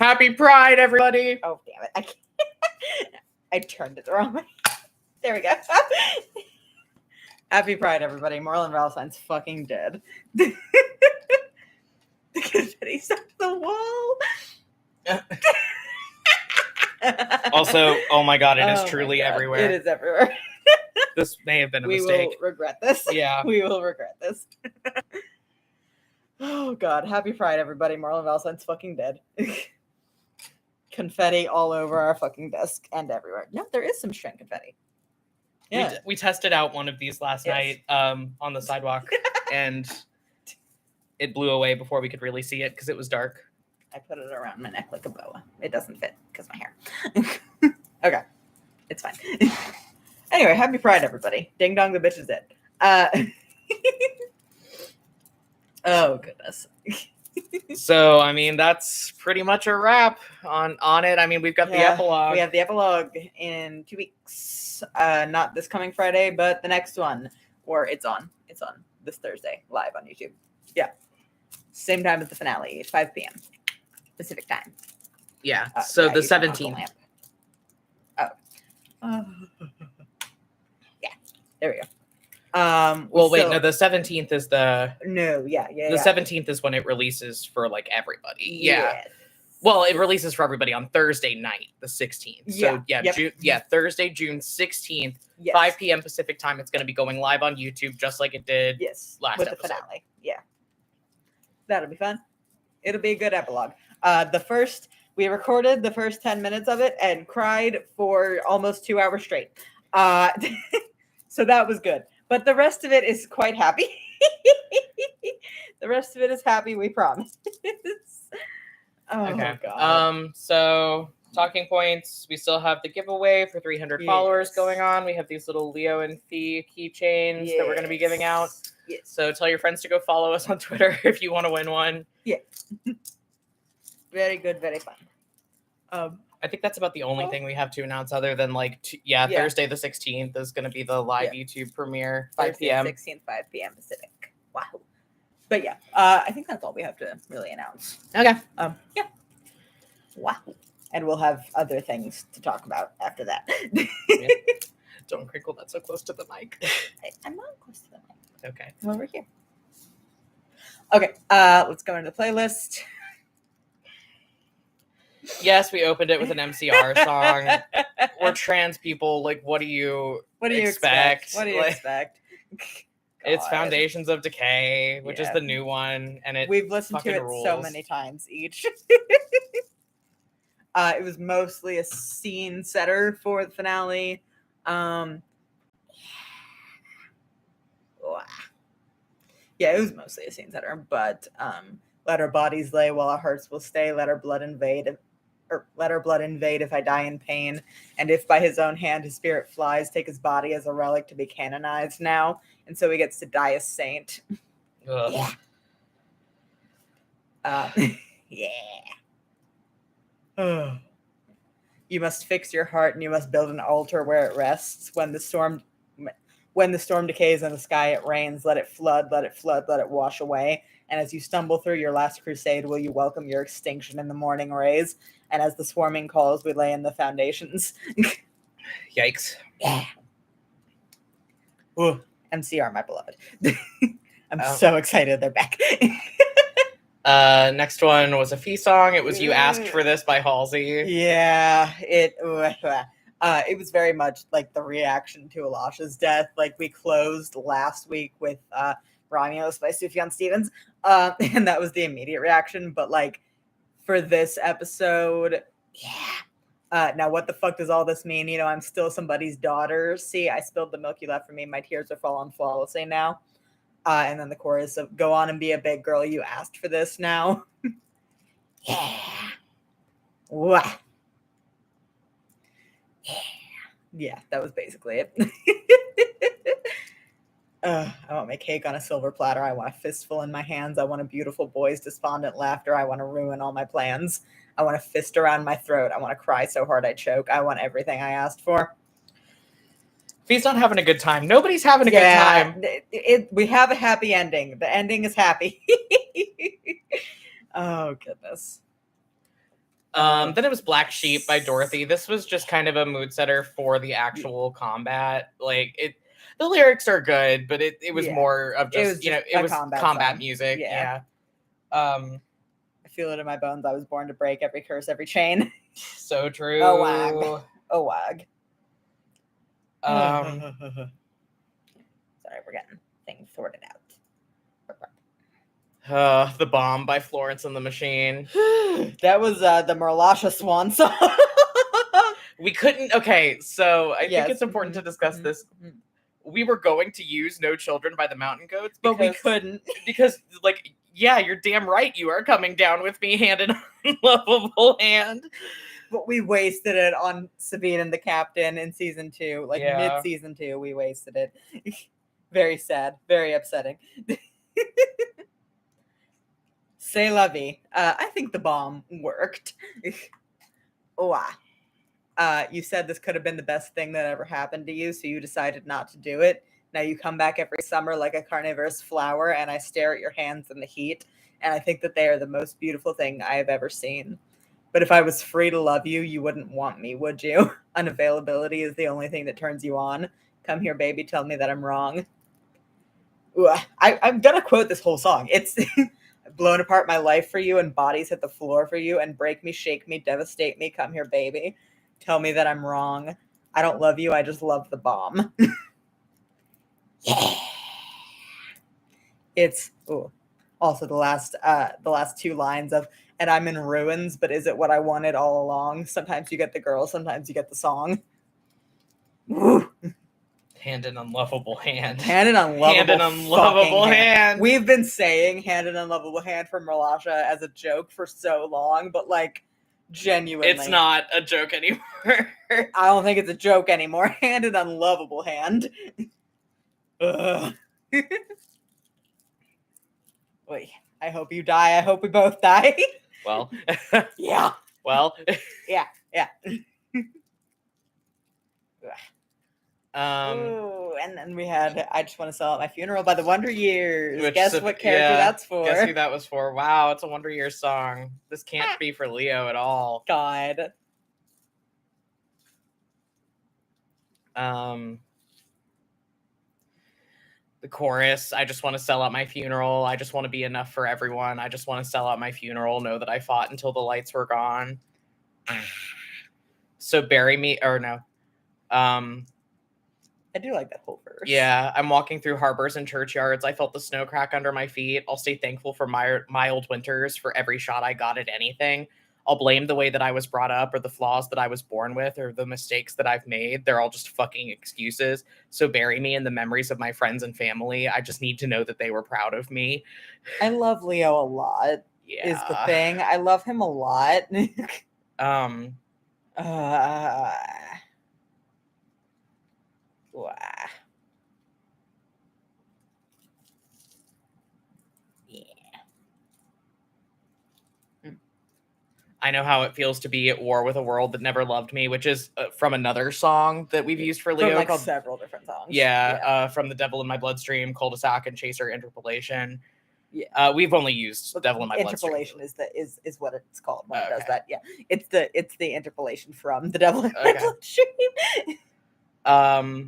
Happy Pride, everybody! Oh, damn it. I can't. I turned it the wrong way. There we go. Happy Pride, everybody. Moreland Valentine's fucking dead. The confetti's up the wall. Also, oh my god, it is truly everywhere. It is everywhere. This may have been a mistake. We will regret this. Yeah. We will regret this. Oh god, happy Pride, everybody. Moreland Valentine's fucking dead. Confetti all over our fucking desk and everywhere. No, there is some shrink confetti. Yeah. We tested out one of these last night on the sidewalk, and it blew away before we could really see it because it was dark. I put it around my neck like a boa. It doesn't fit because my hair. Okay. It's fine. Anyway, happy Pride, everybody. Ding dong, the bitch is dead. Oh, goodness. So, I mean, that's pretty much a wrap on it. I mean, we've got the epilogue. We have the epilogue in 2 weeks. Not this coming Friday, but the next one. Or it's on. It's on this Thursday, live on YouTube. Yeah. Same time as the finale, 5 p.m. Pacific time. Yeah. So the 17th. Oh. Yeah. There we go. Well, wait, no, the 17th is the 17th is when it releases for like everybody. Yeah. Yes. Well, it releases for everybody on Thursday night, the 16th. So Thursday, June 16th, 5 p.m. Pacific time. It's going to be going live on YouTube just like it did last with episode. The finale. Yeah. That'll be fun. It'll be a good epilogue. We recorded the first 10 minutes of it and cried for almost 2 hours straight. So that was good. But the rest of it is quite happy. The rest of it is happy, we promise. Okay. God. So talking points, we still have the giveaway for 300 followers going on. We have these little Leo and Fee keychains that we're going to be giving out. Yes. So tell your friends to go follow us on Twitter if you want to win one. Yeah. Very good, very fun. I think that's about the only thing we have to announce other than Thursday the 16th is going to be the live YouTube premiere, 5 p.m. 16th, 5 p.m. Pacific. Wow. But yeah, I think that's all we have to really announce. Okay. Yeah. Wow. And we'll have other things to talk about after that. Yeah. Don't crinkle that so close to the mic. I'm not close to the mic. Okay. I'm over here. Okay. Let's go into the playlist. Yes, we opened it with an MCR song. We're trans people. Like, what do you expect? What do you expect? It's Foundations of Decay, which is the new one, and we've listened to it so many times each. It was mostly a scene setter for the finale. Yeah, it was mostly a scene setter, but let our bodies lay while our hearts will stay. Let our blood invade if I die in pain. And if by his own hand his spirit flies, take his body as a relic to be canonized now. And so he gets to die a saint. Ugh. Yeah. You must fix your heart and you must build an altar where it rests. When the storm decays in the sky, it rains. Let it flood, let it flood, let it wash away. And as you stumble through your last crusade, will you welcome your extinction in the morning rays? And as the swarming calls, we lay in the foundations. Yikes. Yeah. Ooh, MCR, my beloved. I'm so excited they're back. Next one was a Fee song. It was You Asked for This by Halsey. Yeah, it was very much like the reaction to Elisha's death. Like, we closed last week with Romulus by Sufjan Stevens, and that was the immediate reaction. But like for this episode, now what the fuck does all this mean? You know, I'm still somebody's daughter. See, I spilled the milk you left for me. My tears are falling flawlessly now. And then the chorus of "Go on and be a big girl. You asked for this now." Yeah. Wow. Yeah, that was basically it. I want my cake on a silver platter. I want a fistful in my hands. I want a beautiful boy's despondent laughter. I want to ruin all my plans. I want a fist around my throat. I want to cry so hard I choke. I want everything I asked for. Fee's not having a good time. Nobody's having a good time. We have a happy ending. The ending is happy. Oh, goodness. Then it was Black Sheep by Dorothy. This was just kind of a mood setter for the actual combat. Like the lyrics are good, but it was more of just, it was combat music. Yeah. I feel it in my bones. I was born to break every curse, every chain. So true. Oh wag. Oh wag. Sorry, we're getting things sorted out. The Bomb by Florence and the Machine. That was the Merlasha Swan song. We couldn't. Okay, so I think it's important to discuss this. We were going to use No Children by the Mountain Goats, but we couldn't. Because, like, yeah, you're damn right you are coming down with me hand in unlovable hand. But we wasted it on Sabine and the Captain in season 2. Like, mid-season 2, we wasted it. Very sad. Very upsetting. C'est la vie. I think the bomb worked. You said this could have been the best thing that ever happened to you, so you decided not to do it. Now you come back every summer like a carnivorous flower, and I stare at your hands in the heat, and I think that they are the most beautiful thing I have ever seen. But if I was free to love you, you wouldn't want me, would you? Unavailability is the only thing that turns you on. Come here, baby, tell me that I'm wrong. I'm gonna quote this whole song. It's blown apart my life for you, and bodies hit the floor for you, and break me, shake me, devastate me. Come here, baby. Tell me that I'm wrong. I don't love you. I just love the bomb. Yeah. It's also the last 2 lines of, and I'm in ruins, but is it what I wanted all along? Sometimes you get the girl, sometimes you get the song. Woo. Hand in unlovable hand. Hand in unlovable hand. We've been saying hand in unlovable hand for Merlasha as a joke for so long, but like, genuinely, it's not a joke anymore. I don't think it's a joke anymore. Hand in unlovable hand. Wait, I hope you die. I hope we both die. Well, yeah. Well, yeah. And then we had I Just Want to Sell At My Funeral by the Wonder Years. Guess what character that's for? Guess who that was for? Wow, it's a Wonder Years song. This can't be for Leo at all. God. The chorus, I just want to sell out my funeral. I just want to be enough for everyone. I just want to sell out my funeral. Know that I fought until the lights were gone. So bury me, or no. I do like that whole verse. Yeah, I'm walking through harbors and churchyards. I felt the snow crack under my feet. I'll stay thankful for mild winters, for every shot I got at anything. I'll blame the way that I was brought up, or the flaws that I was born with, or the mistakes that I've made. They're all just fucking excuses. So bury me in the memories of my friends and family. I just need to know that they were proud of me. I love Leo a lot. Yeah. Is the thing. I love him a lot. I know how it feels to be at war with a world that never loved me, which is from another song that we've used for Leo. From like several different songs. Yeah. From The Devil in My Bloodstream, Cul-de-sac, and Chaser Interpolation. Yeah. We've only used Devil in My Bloodstream. Interpolation is what it's called when it does that. Yeah. It's the interpolation from The Devil in My Bloodstream.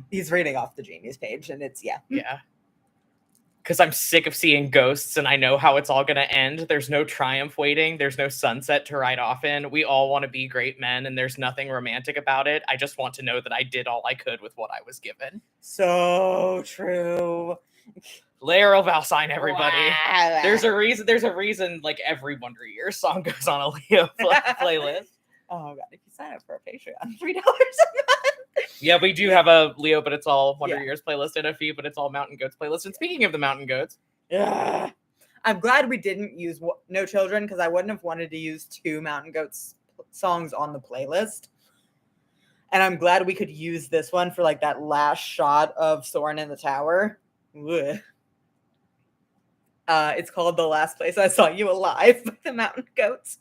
He's reading off the Genius page, and it's Yeah. Because I'm sick of seeing ghosts, and I know how it's all going to end. There's no triumph waiting. There's no sunset to ride off in. We all want to be great men, and there's nothing romantic about it. I just want to know that I did all I could with what I was given. So true. Layer of Valsine, everybody. Wow. There's a reason like every Wonder Years song goes on a Leo playlist. Oh god, if you sign up for a Patreon, $3 a month. Yeah, we do have a Leo, but it's all Wonder Years playlist, and a Fee, but it's all Mountain Goats playlist. And speaking of the Mountain Goats, I'm glad we didn't use No Children, because I wouldn't have wanted to use 2 Mountain Goats songs on the playlist. And I'm glad we could use this one for like that last shot of Soren in the Tower. It's called The Last Place I Saw You Alive by the Mountain Goats.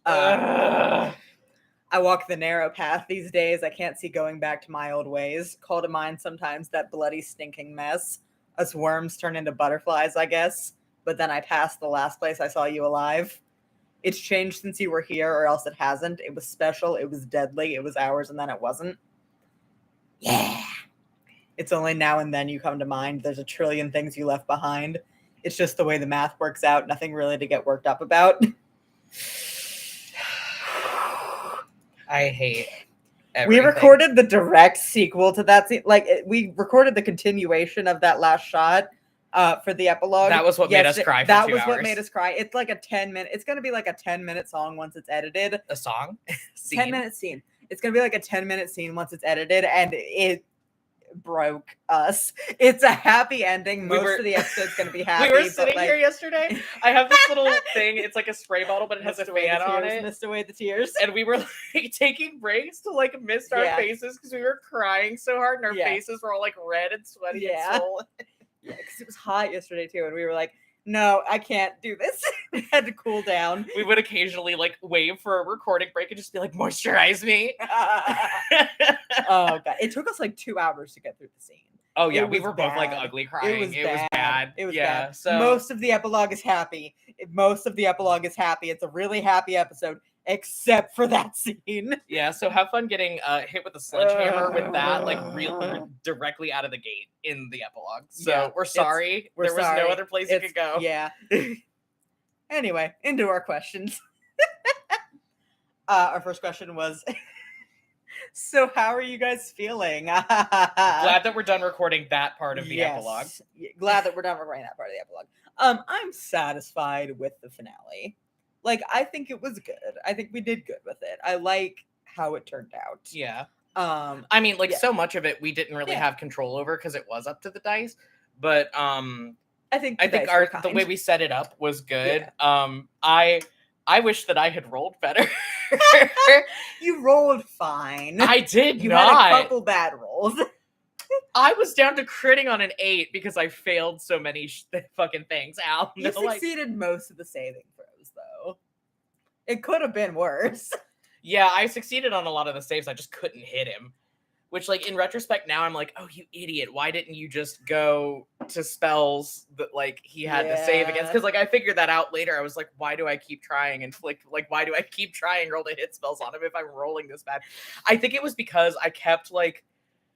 I walk the narrow path these days. I can't see going back to my old ways. Call to mind sometimes that bloody, stinking mess. Us worms turn into butterflies, I guess. But then I pass the last place I saw you alive. It's changed since you were here, or else it hasn't. It was special. It was deadly. It was ours, and then it wasn't. Yeah. It's only now and then you come to mind. There's a trillion things you left behind. It's just the way the math works out. Nothing really to get worked up about. I hate everything. We recorded the direct sequel to that scene. Like, we recorded the continuation of that last shot for the epilogue. That was what made us cry for 2 hours. That was what made us cry. It's like a 10-minute... It's going to be like a 10-minute song once it's edited. A song? 10-minute scene. It's going to be like a 10-minute scene once it's edited, and it broke us. It's a happy ending. Most of the episode's going to be happy. We were sitting here yesterday. I have this little thing. It's like a spray bottle, but it has a fan on it. Missed away the tears. And we were like taking breaks to like mist our faces because we were crying so hard, and our faces were all like red and sweaty and swollen. Yeah, because it was hot yesterday too, and we were like, no, I can't do this. We had to cool down. We would occasionally like wave for a recording break and just be like, moisturize me. Oh god, it took us like 2 hours to get through the scene. Oh yeah, we were both like ugly crying. It was bad. It was bad. So most of the epilogue is happy. It's a really happy episode, except for that scene. Yeah, so have fun getting hit with a sledgehammer with that, like real directly out of the gate in the epilogue. So we're sorry. There was no other place it could go. Yeah. Anyway, into our questions. Our first question was, so how are you guys feeling? Glad that we're done recording that part of the epilogue. Glad that we're done recording that part of the epilogue. I'm satisfied with the finale. Like, I think it was good. I think we did good with it. I like how it turned out. Yeah. I mean, like, so much of it we didn't really have control over because it was up to the dice. But I think the way we set it up was good. Yeah. I wish that I had rolled better. You rolled fine. I did you not. You had a couple bad rolls. I was down to critting on an 8 because I failed so many fucking things. Al, you succeeded most of the saving throws, though. It could have been worse. Yeah, I succeeded on a lot of the saves. I just couldn't hit him. Which, like, in retrospect, now I'm like, oh, you idiot. Why didn't you just go to spells that, like, he had to save against? Because, like, I figured that out later. I was like, why do I keep trying and flick? Like, why do I keep trying roll to hit spells on him if I'm rolling this bad? I think it was because I kept, like...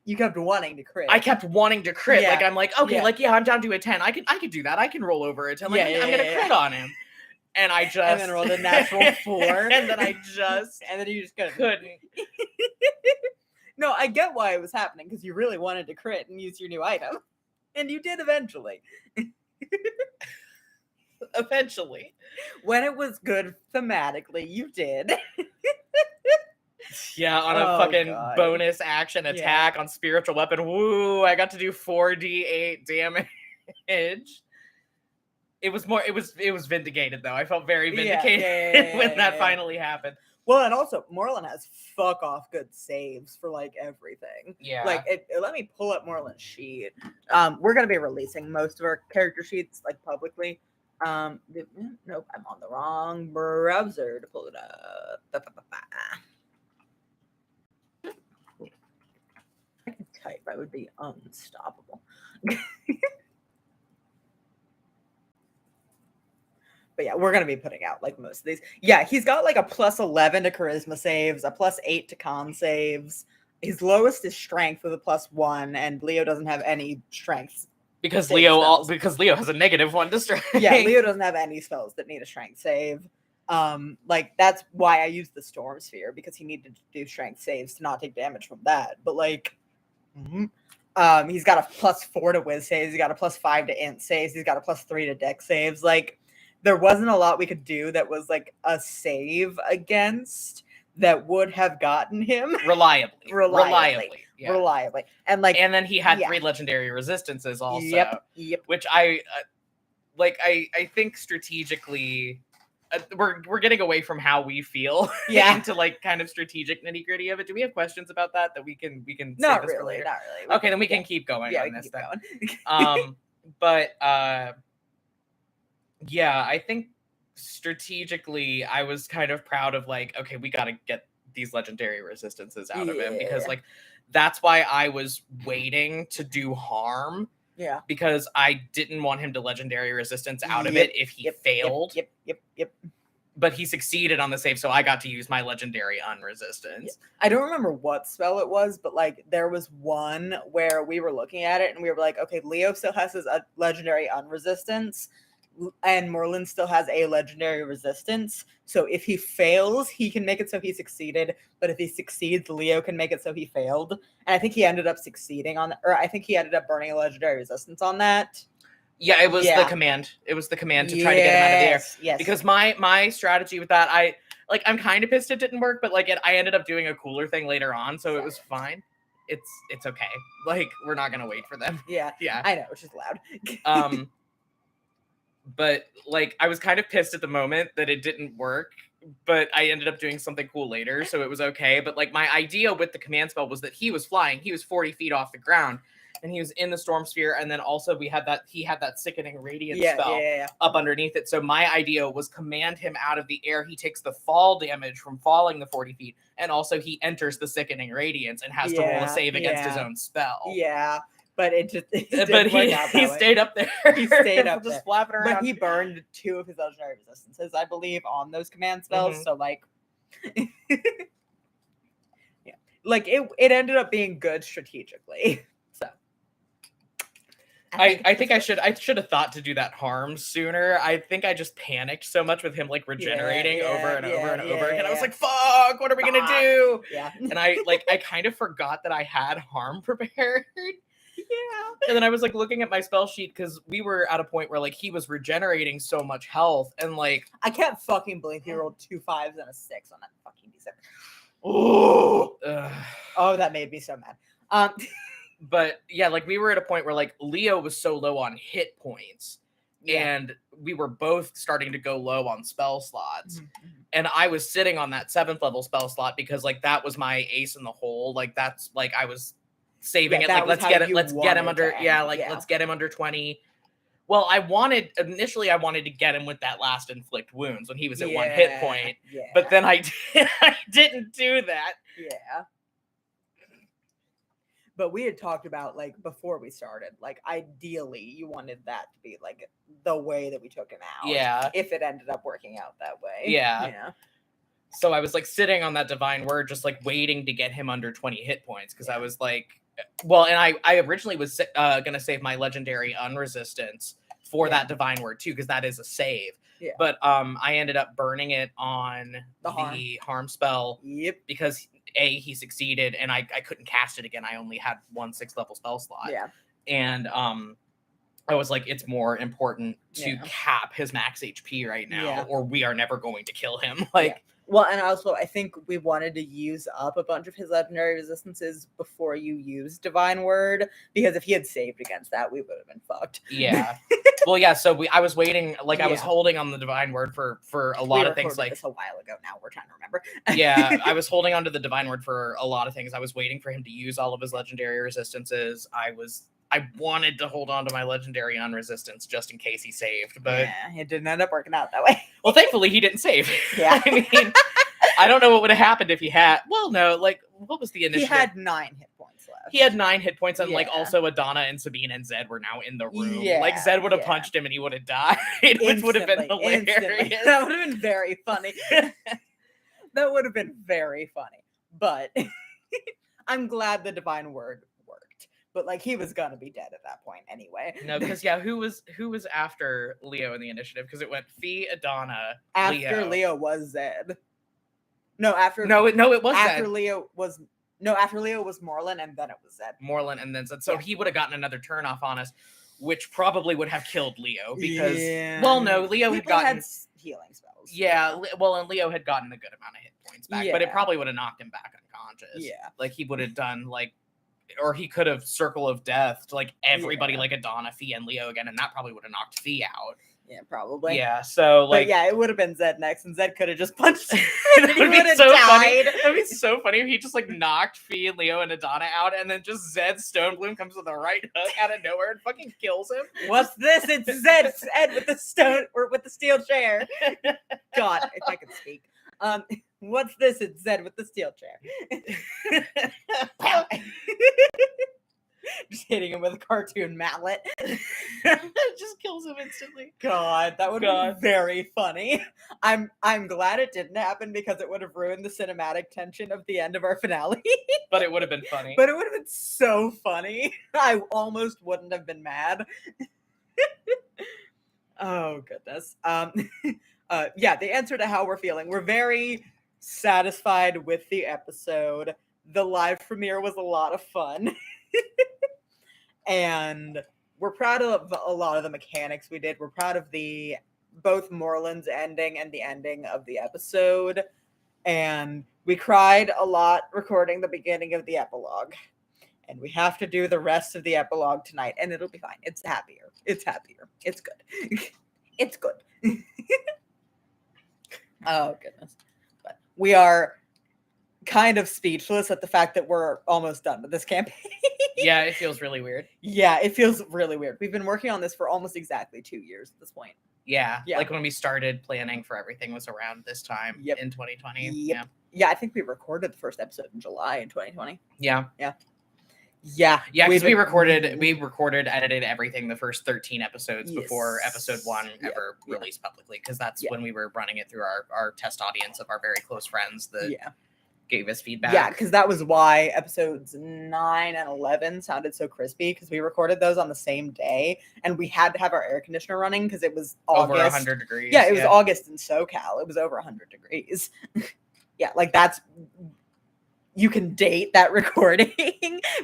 You kept wanting to crit. I kept wanting to crit. Yeah. Like, I'm like, okay, I'm down to a 10. I could do that. I can roll over a 10. Like, I'm going to crit on him. And I just... And then rolled a natural 4. And then I just... And then you just couldn't. No, I get why it was happening, because you really wanted to crit and use your new item. And you did eventually. Eventually. When it was good thematically, you did. Yeah, on a fucking bonus action attack on spiritual weapon. Woo, I got to do 4d8 damage. It was vindicated though. I felt very vindicated when that finally happened. Well, and also Moreland has fuck off good saves for like everything. Yeah. Like let me pull up Moreland's sheet. We're gonna be releasing most of our character sheets like publicly. Nope, I'm on the wrong browser to pull it up. I could type, I would be unstoppable. But yeah, we're going to be putting out like most of these. Yeah, he's got like a +11 to charisma saves, a +8 to con saves. His lowest is strength with a +1, and Leo doesn't have any strengths. Because Leo has a -1 to strength. Yeah, Leo doesn't have any spells that need a strength save. Like that's why I used the Storm Sphere, because he needed to do strength saves to not take damage from that. But like he's got a +4 to whiz saves, he's got a +5 to int saves, he's got a +3 to dex saves. Like there wasn't a lot we could do that was like a save against that would have gotten him reliably. Yeah. Reliably. And like, and then he had 3 legendary resistances also. Yep. Which I think strategically we're getting away from how we feel into like kind of strategic nitty gritty of it. Do we have questions about that we can not really. Okay, then we can keep going on this thing. But yeah, I think strategically I was kind of proud of like, okay, we got to get these legendary resistances out of him, because like that's why I was waiting to do harm. Yeah. Because I didn't want him to legendary resistance out of it if he failed. Yep. but he succeeded on the save, so I got to use my legendary unresistance. I don't remember what spell it was, but like there was one where we were looking at it and we were like, okay, Leo still has his legendary unresistance, and Moreland still has a legendary resistance. So if he fails, he can make it so he succeeded. But if he succeeds, Leo can make it so he failed. And I think he ended up succeeding on that, or I think he ended up burning a legendary resistance on that. Yeah, it was the command. It was the command to try to get him out of the air. Yes. Because my strategy with that, I'm kind of pissed it didn't work, but like I ended up doing a cooler thing later on, so it was fine. It's okay. Like, we're not gonna wait for them. Yeah. Yeah. I know, it's just loud. But like I was kind of pissed at the moment that it didn't work, but I ended up doing something cool later, so it was okay. But like my idea with the command spell was that he was flying, he was 40 feet off the ground, and he was in the storm sphere, and then also he had that sickening radiant spell up underneath it. So my idea was command him out of the air. He takes the fall damage from falling the 40 feet, and also he enters the sickening radiance and has to roll a save against his own spell. Yeah. But it he stayed up there. He stayed up just there. flapping around. But he burned 2 of his legendary resistances, I believe, on those command spells. Mm-hmm. So like, yeah, like it ended up being good strategically. So I think I should have thought to do that harm sooner. I think I just panicked so much with him like regenerating over and over and over again. I was like, "Fuck! What are we gonna do?" Yeah. And I kind of forgot that I had harm prepared. Yeah. And then I was like looking at my spell sheet because we were at a point where like he was regenerating so much health, and like I can't fucking believe he rolled 2 5s and a 6 on that fucking D7. Oh, that made me so mad. But yeah, like we were at a point where like Leo was so low on hit points, and we were both starting to go low on spell slots. Mm-hmm. And I was sitting on that 7th level spell slot because like that was my ace in the hole. Like that's like I was saving it, like let's get him under let's get him under 20. Well, I wanted to get him with that last inflict wounds when he was at 1 hit point, but then I didn't do that. Yeah. But we had talked about like before we started, like ideally you wanted that to be like the way that we took him out. Yeah. If it ended up working out that way. Yeah. So I was like sitting on that divine word, just like waiting to get him under 20 hit points because I was like, well, and I originally was gonna save my legendary unresistance for that divine word too, because that is a save. Yeah. But I ended up burning it on the harm spell. Yep. Because he succeeded, and I couldn't cast it again. I only had 1 6th level spell slot. Yeah. And I was like, it's more important to cap his max HP right now, or we are never going to kill him. Like. Well, and also, I think we wanted to use up a bunch of his legendary resistances before you used Divine Word, because if he had saved against that, we would have been fucked. Yeah. Well, yeah, so I was waiting, like, I was holding on the Divine Word for a lot of things. Like, this a while ago now, we're trying to remember. Yeah, I was holding on to the Divine Word for a lot of things. I was waiting for him to use all of his legendary resistances. I wanted to hold on to my legendary unresistance just in case he saved, but it didn't end up working out that way. Well, thankfully he didn't save. Yeah. I mean, I don't know what would have happened if he had. Well, no, like, what was the initiative? He had 9 hit points left. He had 9 hit points, and like also Adana and Sabine and Zed were now in the room. Like Zed would have punched him and he would have died, which would have been hilarious. Instantly. That would have been very funny. That would have been very funny. But I'm glad the Divine Word worked. But like he was gonna be dead at that point anyway. No, because who was after Leo in the initiative? Because it went Fee, Adana, after Leo was Zed. No, after it was after Zed. After Leo was Moreland, and then it was Zed. Moreland, and then Zed. So he would have gotten another turn off on us, which probably would have killed Leo because well, no, Leo had gotten healing spells. Yeah, well, and Leo had gotten a good amount of hit points back, but it probably would have knocked him back unconscious. Yeah, like he would have done like. Or he could have Circle of Death to like everybody like Adana, Fee, and Leo again, and that probably would have knocked Fee out. Yeah, probably. Yeah, so like, but it would have been Zed next, and Zed could have just punched. It would be so funny. That'd be so funny if he just like knocked Fee, and Leo, and Adana out, and then just Zed Stonebloom comes with a right hook out of nowhere and fucking kills him. What's this? It's Zed with the steel chair. God, if I could speak. What's this? It's Zed with the steel chair. Just hitting him with a cartoon mallet. It just kills him instantly. God, that would be very funny. I'm glad it didn't happen because it would have ruined the cinematic tension of the end of our finale. But it would have been funny. But it would have been so funny. I almost wouldn't have been mad. Oh goodness. Yeah, the answer to how we're feeling. We're very satisfied with the episode. The live premiere was a lot of fun. And we're proud of a lot of the mechanics we did. We're proud of both Moreland's ending and the ending of the episode. And we cried a lot recording the beginning of the epilogue. And we have to do the rest of the epilogue tonight. And it'll be fine. It's happier. It's happier. It's good. It's good. Oh, goodness. But we are kind of speechless at the fact that we're almost done with this campaign. Yeah, it feels really weird. Yeah, it feels really weird. We've been working on this for almost exactly 2 years at this point. Yeah, like when we started planning for everything was around this time in 2020. Yep. Yeah, I think we recorded the first episode in July in 2020. Yeah. Yeah, because we recorded, edited everything the first 13 episodes before episode 1 ever released publicly, because that's when we were running it through our test audience of our very close friends that gave us feedback. Yeah, because that was why episodes 9 and 11 sounded so crispy, because we recorded those on the same day, and we had to have our air conditioner running because it was August. Over 100 degrees. Yeah, it was August in SoCal. It was over 100 degrees. Yeah, like that's... You can date that recording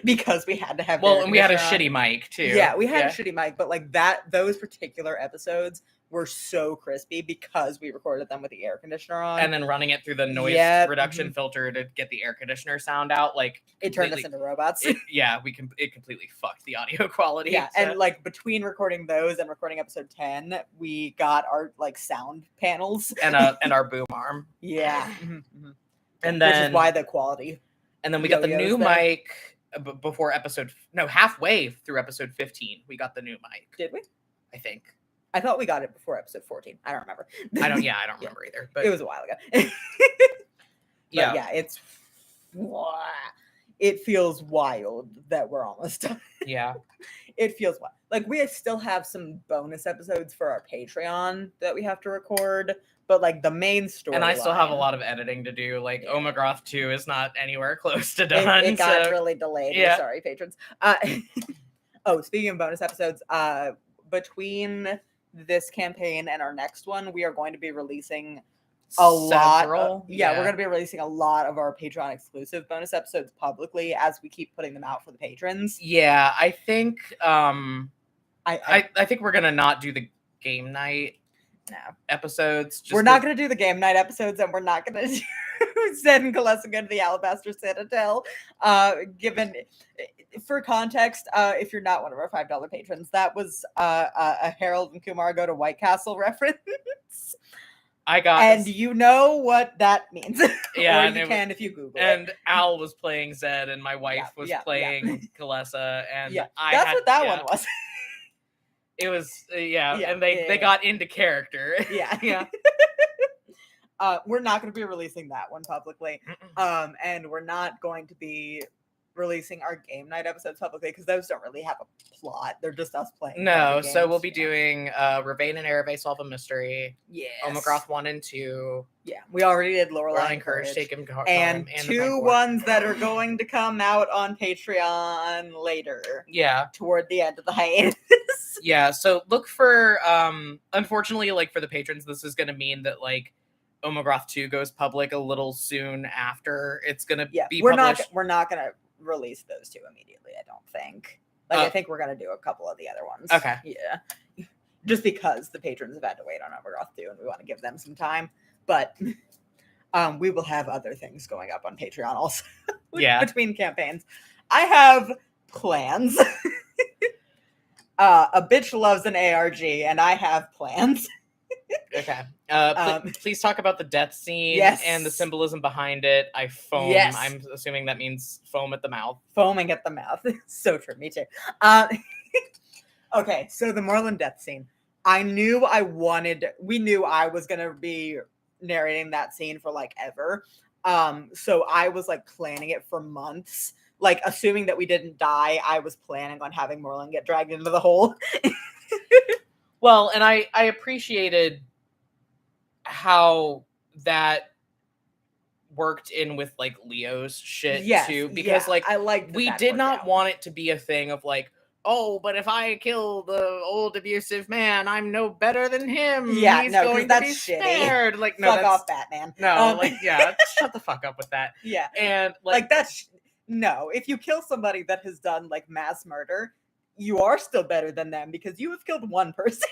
because we had to have. Well, and we had a shitty mic too. Yeah, we had a shitty mic, but like those particular episodes were so crispy because we recorded them with the air conditioner on, and then running it through the noise reduction filter to get the air conditioner sound out. Like it turned us into robots. It completely fucked the audio quality. Yeah, and like between recording those and recording episode 10, we got our like sound panels and our boom arm. Yeah. And then, which is why the quality. And then we got the new mic before halfway through episode 15. We got the new mic. Did we? I think. I thought we got it before episode 14. I don't remember. I don't remember either. But it was a while ago. It feels wild that we're almost done. Yeah. It feels wild. Like we still have some bonus episodes for our Patreon that we have to record. But like the main story, and I still have a lot of editing to do. Like Omegroth 2 is not anywhere close to done. It got really delayed. Yeah. We're sorry, patrons. Speaking of bonus episodes, between this campaign and our next one, we are going to be releasing lot. We're going to be releasing a lot of our Patreon exclusive bonus episodes publicly as we keep putting them out for the patrons. Yeah, I think I think we're gonna not do the game night. Episodes. We're not going to do the game night episodes, and we're not going to do Zed and Kalessa go to the Alabaster Citadel. Given, for context, if you're not one of our $5 patrons, that was a Harold and Kumar go to White Castle reference. And you know what that means. Yeah, or you can if you Google it. And Al was playing Zed, and my wife was playing Kalessa, and that's what that one was. It was, and they got into character. Yeah. We're not going to be releasing that one publicly. And we're not going to be releasing our game night episodes publicly because those don't really have a plot. They're just us playing. No, so we'll be doing Ravane and Ereve Solve a Mystery. Yes. Omegroth 1 and 2. Yeah, we already did Lorelai and Courage. Taken and 2 ones that are going to come out on Patreon later. Yeah. Toward the end of the hiatus. Yeah, so look for, unfortunately, like, for the patrons, this is going to mean that, like, Omegroth 2 goes public a little soon after it's going to be published. We're not going to release those 2 immediately, I don't think. Like, I think we're going to do a couple of the other ones. Okay. Yeah. Just because the patrons have had to wait on Omegroth 2, and we want to give them some time. But we will have other things going up on Patreon also. Between campaigns. I have plans. A bitch loves an ARG, and I have plans. Okay. Please talk about the death scene and the symbolism behind it. I foam. Yes. I'm assuming that means foam at the mouth. Foaming at the mouth. So true. Me too. Okay, so the Moreland death scene. We knew I was going to be narrating that scene for like ever. So I was like planning it for months. like, assuming that we didn't die, I was planning on having Moreland get dragged into the hole. Well, and I appreciated how that worked in with like Leo's shit too, because like I like we did not want it to be a thing of like, oh, but if I kill the old abusive man, I'm no better than him. Yeah, he's no, going to that's be shitty. spared. Like, no, Fuck that's off, Batman. no, like, yeah, shut the fuck up with that. Yeah, and like that's no. If you kill somebody that has done like mass murder, you are still better than them because you have killed one person.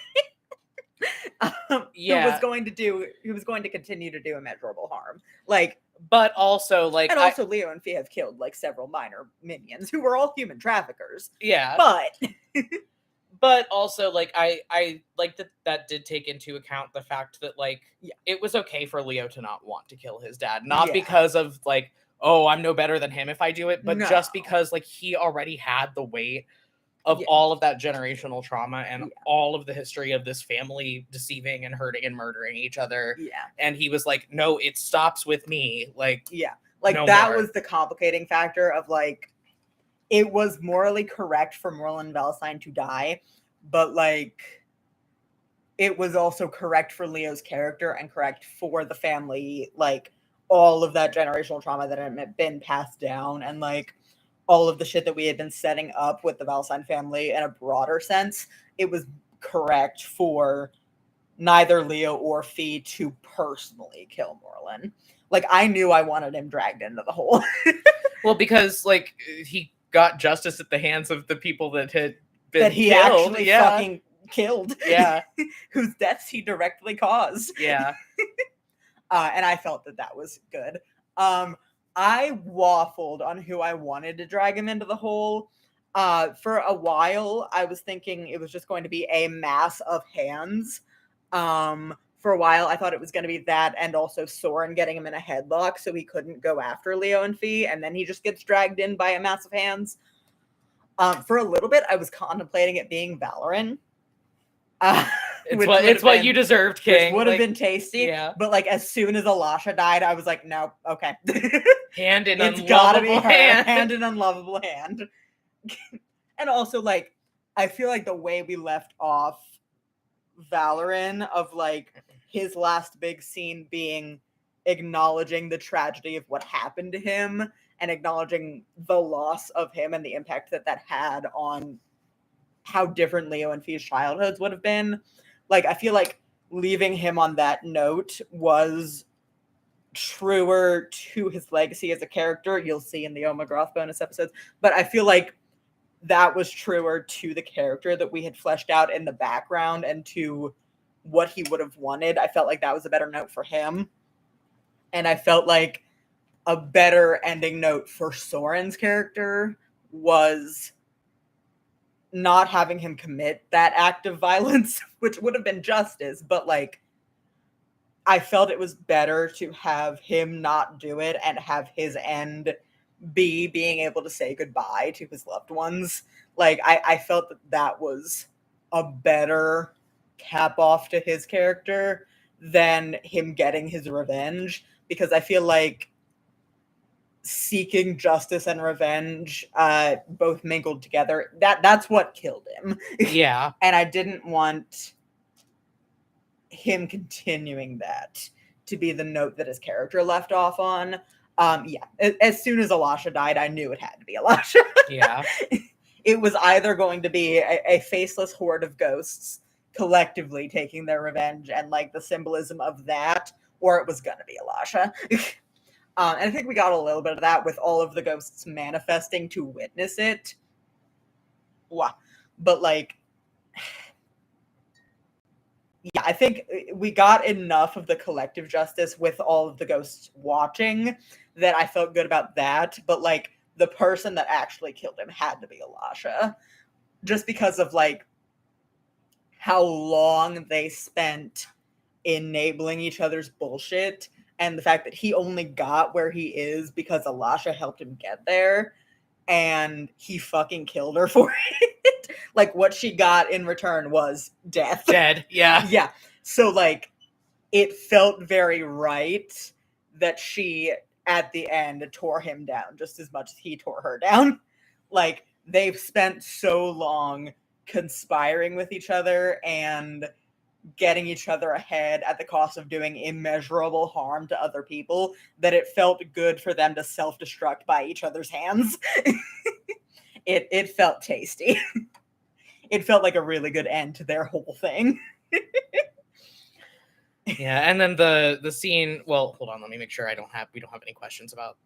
Who was going to continue to do immeasurable harm. Like, but also like, and also Leo and Fee have killed like several minor minions who were all human traffickers. Yeah, but also like I like that did take into account the fact that like it was okay for Leo to not want to kill his dad, not because of like, oh, I'm no better than him if I do it, but just because like he already had the weight of all of that generational trauma and all of the history of this family deceiving and hurting and murdering each other. Yeah. And he was like, no, it stops with me. Like, like no that more. was the complicating factor of like, it was morally correct for Moreland Valentine to die, but like, it was also correct for Leo's character and correct for the family, like all of that generational trauma that had been passed down and like, all of the shit that we had been setting up with the Valentine family in a broader sense, it was correct for neither Leo or Fee to personally kill Moreland. Like, I knew I wanted him dragged into the hole. Well, because, like, he got justice at the hands of the people that had been that he killed. Actually fucking killed. Yeah. Whose deaths he directly caused. Yeah. And I felt that was good. I waffled on who I wanted to drag him into the hole. For a while, I was thinking it was just going to be a mass of hands. For a while, I thought it was going to be that and also Soren getting him in a headlock so he couldn't go after Leo and Fee, and then he just gets dragged in by a mass of hands. For a little bit, I was contemplating it being Valerian. It's what you deserved, King. Which would have been tasty. Yeah. But like as soon as Alasha died, I was like, no, okay. Hand in it's unlovable gotta be her. Hand. Hand in unlovable hand. And also, like, I feel like the way we left off Valerian of like his last big scene being acknowledging the tragedy of what happened to him and acknowledging the loss of him and the impact that had on how different Leo and Fee's childhoods would have been. Like, I feel like leaving him on that note was truer to his legacy as a character. You'll see in the Omagroth bonus episodes. But I feel like that was truer to the character that we had fleshed out in the background and to what he would have wanted. I felt like that was a better note for him. And I felt like a better ending note for Soren's character was not having him commit that act of violence, which would have been justice, but like I felt it was better to have him not do it and have his end be being able to say goodbye to his loved ones. Like I felt that was a better cap off to his character than him getting his revenge, because I feel like seeking justice and revenge both mingled together. That's what killed him. Yeah. And I didn't want him continuing that to be the note that his character left off on. As soon as Alasha died, I knew it had to be Alasha. Yeah. It was either going to be a faceless horde of ghosts collectively taking their revenge and like the symbolism of that, or it was going to be Alasha. And I think we got a little bit of that with all of the ghosts manifesting to witness it. Wow. But like, yeah, I think we got enough of the collective justice with all of the ghosts watching that I felt good about that. But like, the person that actually killed him had to be Alasha, just because of like how long they spent enabling each other's bullshit. And the fact that he only got where he is because Alasha helped him get there, and he fucking killed her for it. Like, what she got in return was death. Dead, yeah. Yeah. So, like, it felt very right that she at the end tore him down just as much as he tore her down. Like, they've spent so long conspiring with each other and getting each other ahead at the cost of doing immeasurable harm to other people that it felt good for them to self-destruct by each other's hands. It felt tasty. It felt like a really good end to their whole thing. Yeah, and then the scene. Well, hold on. Let me make sure we don't have any questions about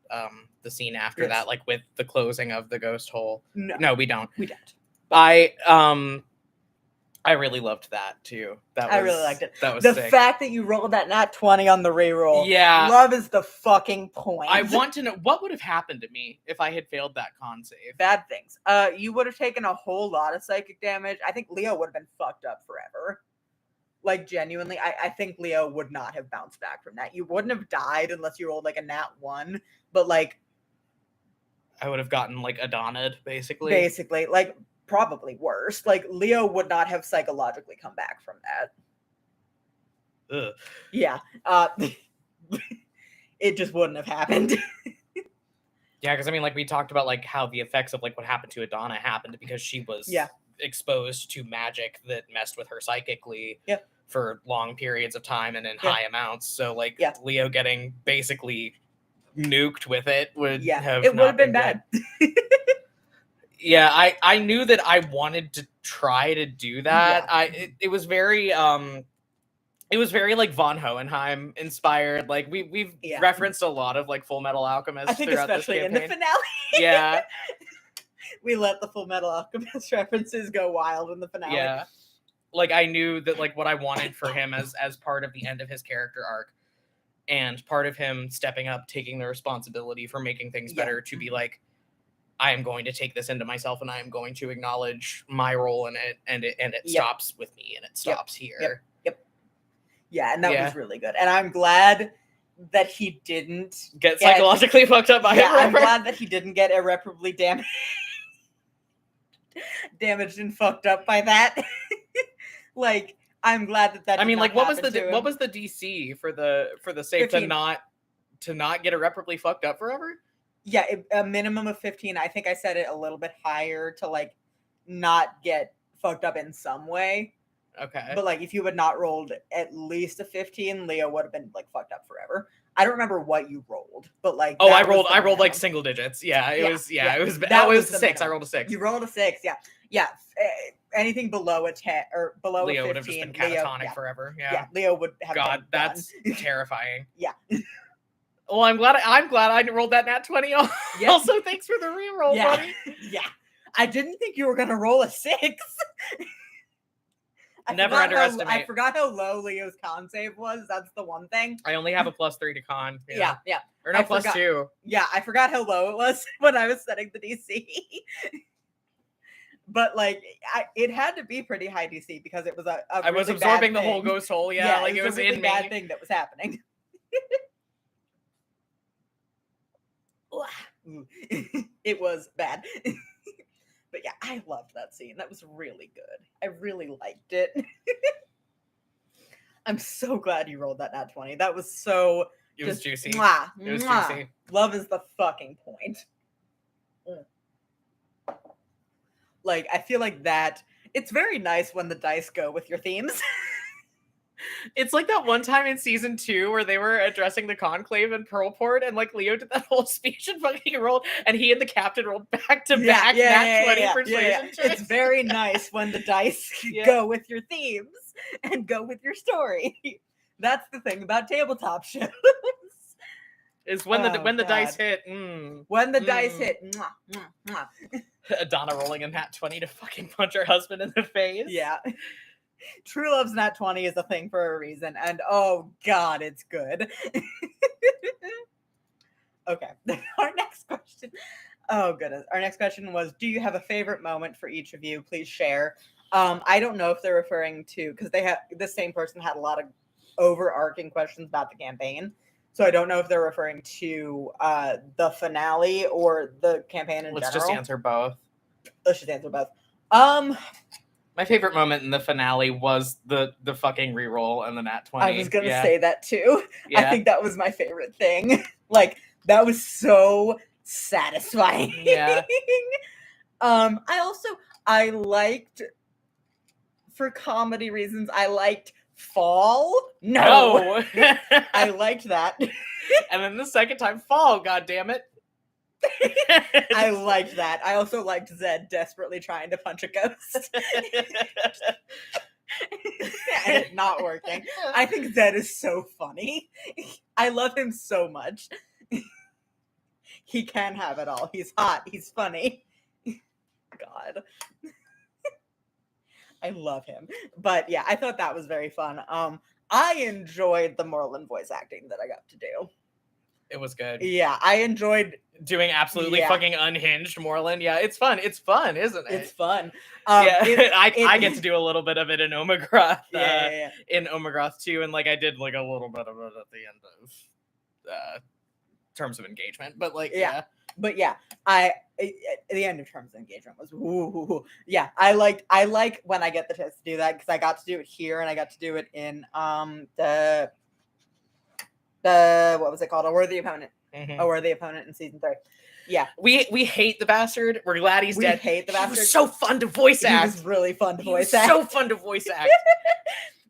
the scene after that, like with the closing of the ghost hole. No, we don't. We don't. I really loved that too. I really liked it. That was the sick. fact that you rolled that nat 20 on the reroll. Yeah, love is the fucking point. I want to know what would have happened to me if I had failed that con save. Bad things. You would have taken a whole lot of psychic damage. I think Leo would have been fucked up forever. Like, genuinely, I think Leo would not have bounced back from that. You wouldn't have died unless you rolled like a nat 1, but like, I would have gotten like Adona'd, basically. Basically, like, probably worse. Like, Leo would not have psychologically come back from that. Ugh. Yeah. It just wouldn't have happened. Yeah, because I mean, like, we talked about like how the effects of like what happened to Adana happened because she was exposed to magic that messed with her psychically for long periods of time and in high amounts. So like Leo getting basically nuked with it would have been bad. Yeah, I knew that I wanted to try to do that. It was very like von Hohenheim inspired. Like we've referenced a lot of like Full Metal Alchemist. I think especially in the finale. Yeah. We let the Full Metal Alchemist references go wild in the finale. Yeah. Like I knew that like what I wanted for him as part of the end of his character arc and part of him stepping up, taking the responsibility for making things better to be like, I am going to take this into myself and I am going to acknowledge my role in it and it stops with me and it stops here. Yeah, and that was really good. And I'm glad that he didn't get psychologically fucked up by it. I'm glad that he didn't get irreparably damaged and fucked up by that. Like, I'm glad that I mean, like, what was the DC for the save 15. to not get irreparably fucked up forever? Yeah, a minimum of 15. I think I said it a little bit higher to like not get fucked up in some way. Okay. But like if you had not rolled at least a 15, Leo would have been like fucked up forever. I don't remember what you rolled, but like I rolled like single digits. Yeah, it was that was a 6. I rolled a 6. You rolled a 6, yeah. Anything below a 10 or below Leo a 15, would have just been catatonic forever. Yeah, Leo would have. God, that's terrifying. Yeah. Well, I'm glad I rolled that nat 20. Also, thanks for the reroll, buddy. Yeah. I didn't think you were gonna roll a 6. Never underestimate. I forgot how low Leo's con save was. That's the one thing. I only have a +3 to con. Yeah. Or no, +2. Yeah, I forgot how low it was when I was setting the DC. But like, it had to be pretty high DC because it was I was absorbing the whole ghost hole. Yeah, like it was a really bad thing that was happening. It was bad. But yeah, I loved that scene. That was really good. I really liked it. I'm so glad you rolled that nat 20. That was so... It was juicy. It was juicy. Love is the fucking point. Like, I feel like that... It's very nice when the dice go with your themes. It's like that one time in season 2 where they were addressing the conclave in Pearlport and like Leo did that whole speech and fucking rolled and he and the captain rolled back to back that 20 persuasion checks. It's very nice when the dice go with your themes and go with your story. That's the thing about tabletop shows. Is when the dice hit. When the dice hit. Adana rolling in that 20 to fucking punch her husband in the face. Yeah. True Love's nat 20 is a thing for a reason, and oh god, it's good. Okay, our next question. Oh goodness, our next question was: do you have a favorite moment for each of you? Please share. I don't know if they're referring to because the same person had a lot of overarching questions about the campaign, so I don't know if they're referring to the finale or the campaign in general. Let's just answer both. My favorite moment in the finale was the fucking reroll and the nat 20. I was gonna say that too. Yeah. I think that was my favorite thing. Like That was so satisfying. Yeah. I liked, for comedy reasons, I liked Fall. No. I liked that. And then the second time, Fall, goddammit. I liked that. I also liked Zed desperately trying to punch a ghost. And it not working. I think Zed is so funny. I love him so much. He can have it all. He's hot. He's funny. God. I love him. But yeah, I thought that was very fun. I enjoyed the Moreland voice acting that I got to do. It was good. Yeah, I enjoyed doing absolutely fucking unhinged Moreland. Yeah, it's fun. It's fun, isn't it? It's fun. I get to do a little bit of it in Omegroth. In Omegroth too, and like I did like a little bit of it at the end of Terms of Engagement. But like But yeah, at the end of Terms of Engagement was yeah. I like when I get the chance to do that, because I got to do it here and I got to do it in the what was it called? A Worthy Opponent. Mm-hmm. A Worthy Opponent in season 3. Yeah. We hate the bastard. We're glad he's dead. We hate the bastard. He was so fun to voice act. He was really fun to voice act. So fun to voice act.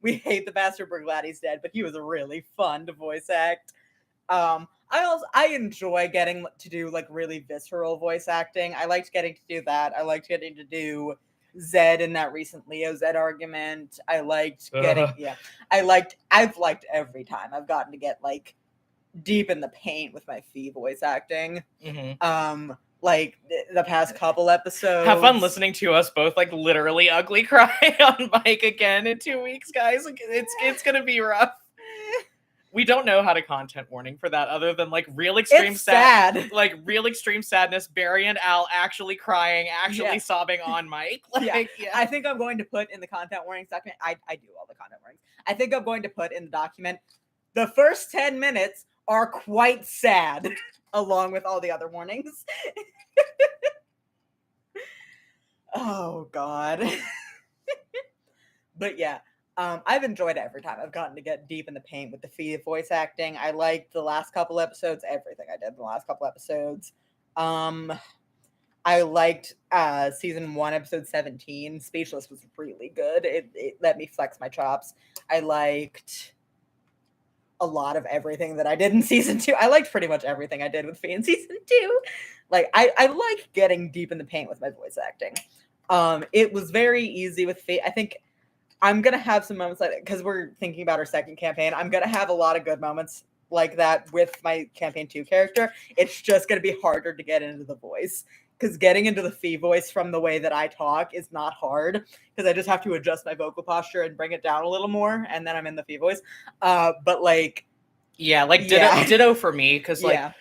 We hate the bastard. We're glad he's dead, but he was really fun to voice act. I enjoy getting to do like really visceral voice acting. I liked getting to do that. I liked getting to do Zed in that recent Leo Zed argument. I liked getting I've liked every time I've gotten to get like deep in the paint with my Fee voice acting. Mm-hmm. Like the past couple episodes. Have fun listening to us both like literally ugly cry on mic again in 2 weeks, guys. Like it's gonna be rough. We don't know how to content warning for that other than like real extreme sad. Like real extreme sadness, Barry and Al actually crying, actually sobbing on mic. Like, I think I'm going to put in the content warnings document. I do all the content warnings. I think I'm going to put in the document the first 10 minutes are quite sad, along with all the other warnings. Oh God. But yeah. I've enjoyed it every time I've gotten to get deep in the paint with the Fee voice acting. I liked the last couple episodes, everything I did in the last couple episodes. I liked season 1, episode 17. Speechless was really good. It let me flex my chops. I liked a lot of everything that I did in season 2. I liked pretty much everything I did with Fee in season 2. Like I like getting deep in the paint with my voice acting. It was very easy with Fee. I think I'm going to have some moments like that because we're thinking about our second campaign. I'm going to have a lot of good moments like that with my campaign 2 character. It's just going to be harder to get into the voice, because getting into the Fee voice from the way that I talk is not hard, because I just have to adjust my vocal posture and bring it down a little more, and then I'm in the Fee voice. But like, ditto for me, because like,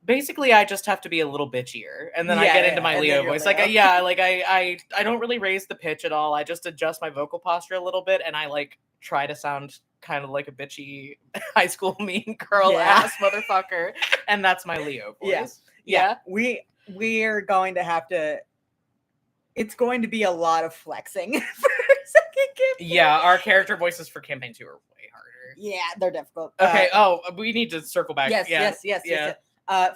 basically I just have to be a little bitchier, and then I get into my Leo voice. Like, I don't really raise the pitch at all. I just adjust my vocal posture a little bit, and I like try to sound kind of like a bitchy high school mean girl ass motherfucker, and that's my Leo voice. Yeah. We're going to have to. It's going to be a lot of flexing for second campaign. Yeah, our character voices for campaign 2 are way harder. Yeah, they're difficult. Okay. We need to circle back. Yes.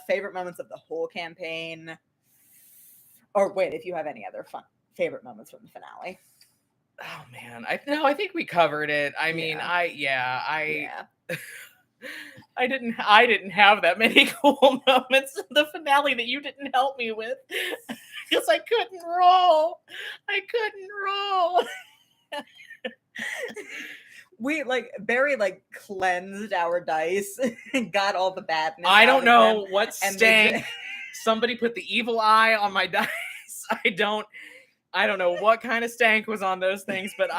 Favorite moments of the whole campaign, or wait, if you have any other fun favorite moments from the finale. Oh man, I think we covered it. I mean, I didn't have that many cool moments in the finale that you didn't help me with, because I couldn't roll. We Barry cleansed our dice and got all the badness. I don't know what stank. Somebody put the evil eye on my dice. I don't know what kind of stank was on those things, but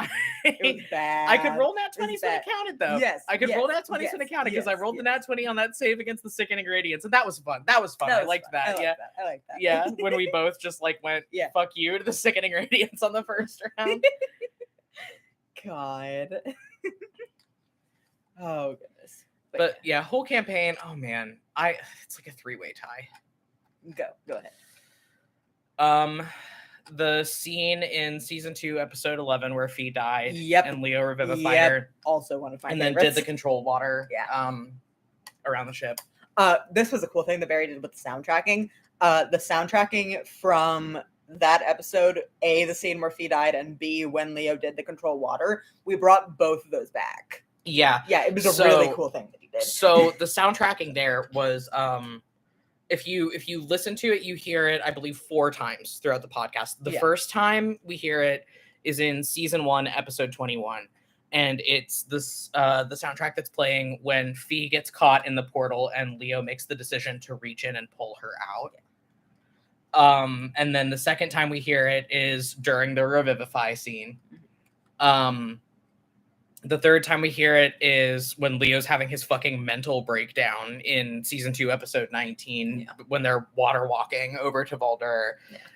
it was bad. I could roll nat 20s when it counted, though. Yes, I could roll nat 20s when it counted, because I rolled the nat 20 on that save against the sick ingredients, and that was fun. I liked that. I like that. Yeah, when we both just went fuck you to the sick ingredients on the first round. God. Oh goodness. But yeah, whole campaign. Oh man, it's like a 3-way tie. Go ahead. The scene in season 2, episode 11, where Fee died, and Leo revivified her. Also one of my and favorites. Then did the control water, around the ship. This was a cool thing that Barry did with the soundtracking. The soundtracking from that episode, A, the scene where Fee died, and B, when Leo did the control water, we brought both of those back. Yeah. Yeah, it was a really cool thing that he did. So the soundtracking there was if you listen to it, you hear it, I believe, 4 times throughout the podcast. The first time we hear it is in season 1, episode 21. And it's this the soundtrack that's playing when Fee gets caught in the portal and Leo makes the decision to reach in and pull her out. And then the second time we hear it is during the revivify scene. The third time we hear it is when Leo's having his fucking mental breakdown in season 2, episode 19, when they're water walking over to Valder,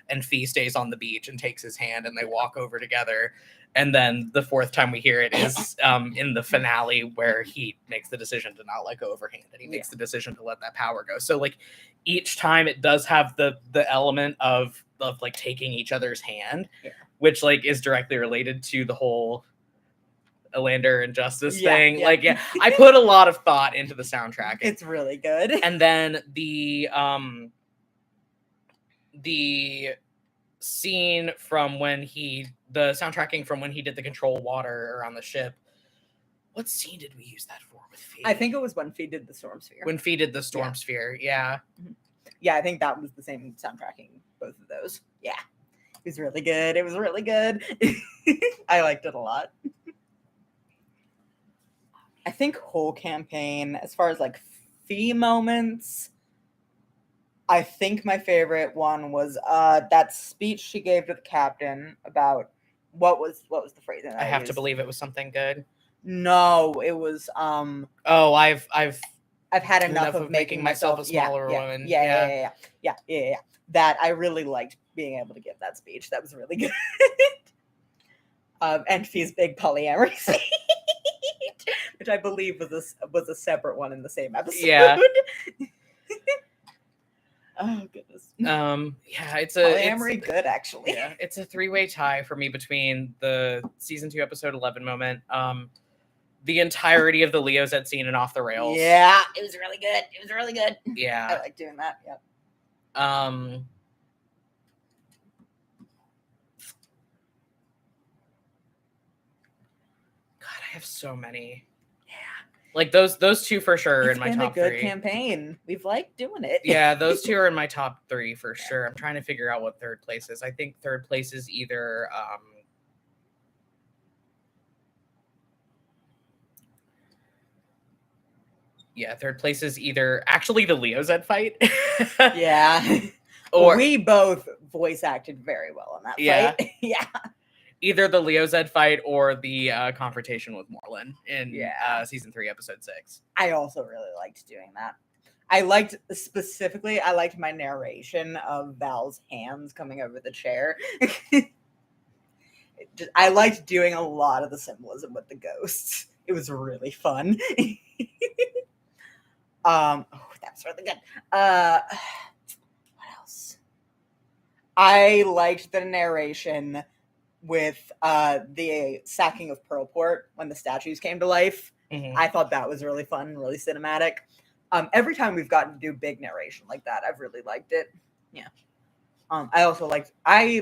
and Fee stays on the beach and takes his hand and they walk over together. And then the fourth time we hear it is in the finale where he makes the decision to not let go of her hand and he makes the decision to let that power go. So like each time it does have the element of like taking each other's hand, which like is directly related to the whole Elander and Justice thing. Like, I put a lot of thought into the soundtrack. It's really good. And then the scene from when the soundtracking from when he did the control water around the ship. What scene did we use that for with Fee? I think it was when Fee did the Storm Sphere. When Fee did the Storm Sphere, yeah. Yeah, I think that was the same soundtracking, both of those. Yeah. It was really good. It was really good. I liked it a lot. I think whole campaign, as far as like Fee moments, I think my favorite one was that speech she gave to the captain about what was the phrase? I have to believe it was something good. No, it was I've had enough of making myself a smaller woman. Yeah. That I really liked being able to give that speech. That was really good. And Fee's big polyamory scene, which I believe was a separate one in the same episode. Yeah. Oh goodness. It's polyamory good actually. Yeah, it's a 3-way tie for me between the season 2 episode 11 moment, the entirety of the Leo Zed scene and Off the Rails. Yeah, it was really good. It was really good. Yeah, I like doing that. Yeah. God, I have so many. Like those 2 for sure in my top 3. It's been a good campaign. We've liked doing it. Yeah, those 2 are in my top 3 for sure. I'm trying to figure out what third place is. I think third place is either third place is either actually the Leo Zed fight. Yeah. Or we both voice acted very well in that fight. Yeah. Either the Leo Zed fight or the confrontation with Moreland in season 3, episode 6. I also really liked doing that. I liked my narration of Val's hands coming over the chair. I liked doing a lot of the symbolism with the ghosts. It was really fun. That was really good. What else? I liked the narration with the sacking of Pearlport when the statues came to life. I thought that was really fun, really cinematic. Every time we've gotten to do big narration like that, I've really liked it. Yeah. I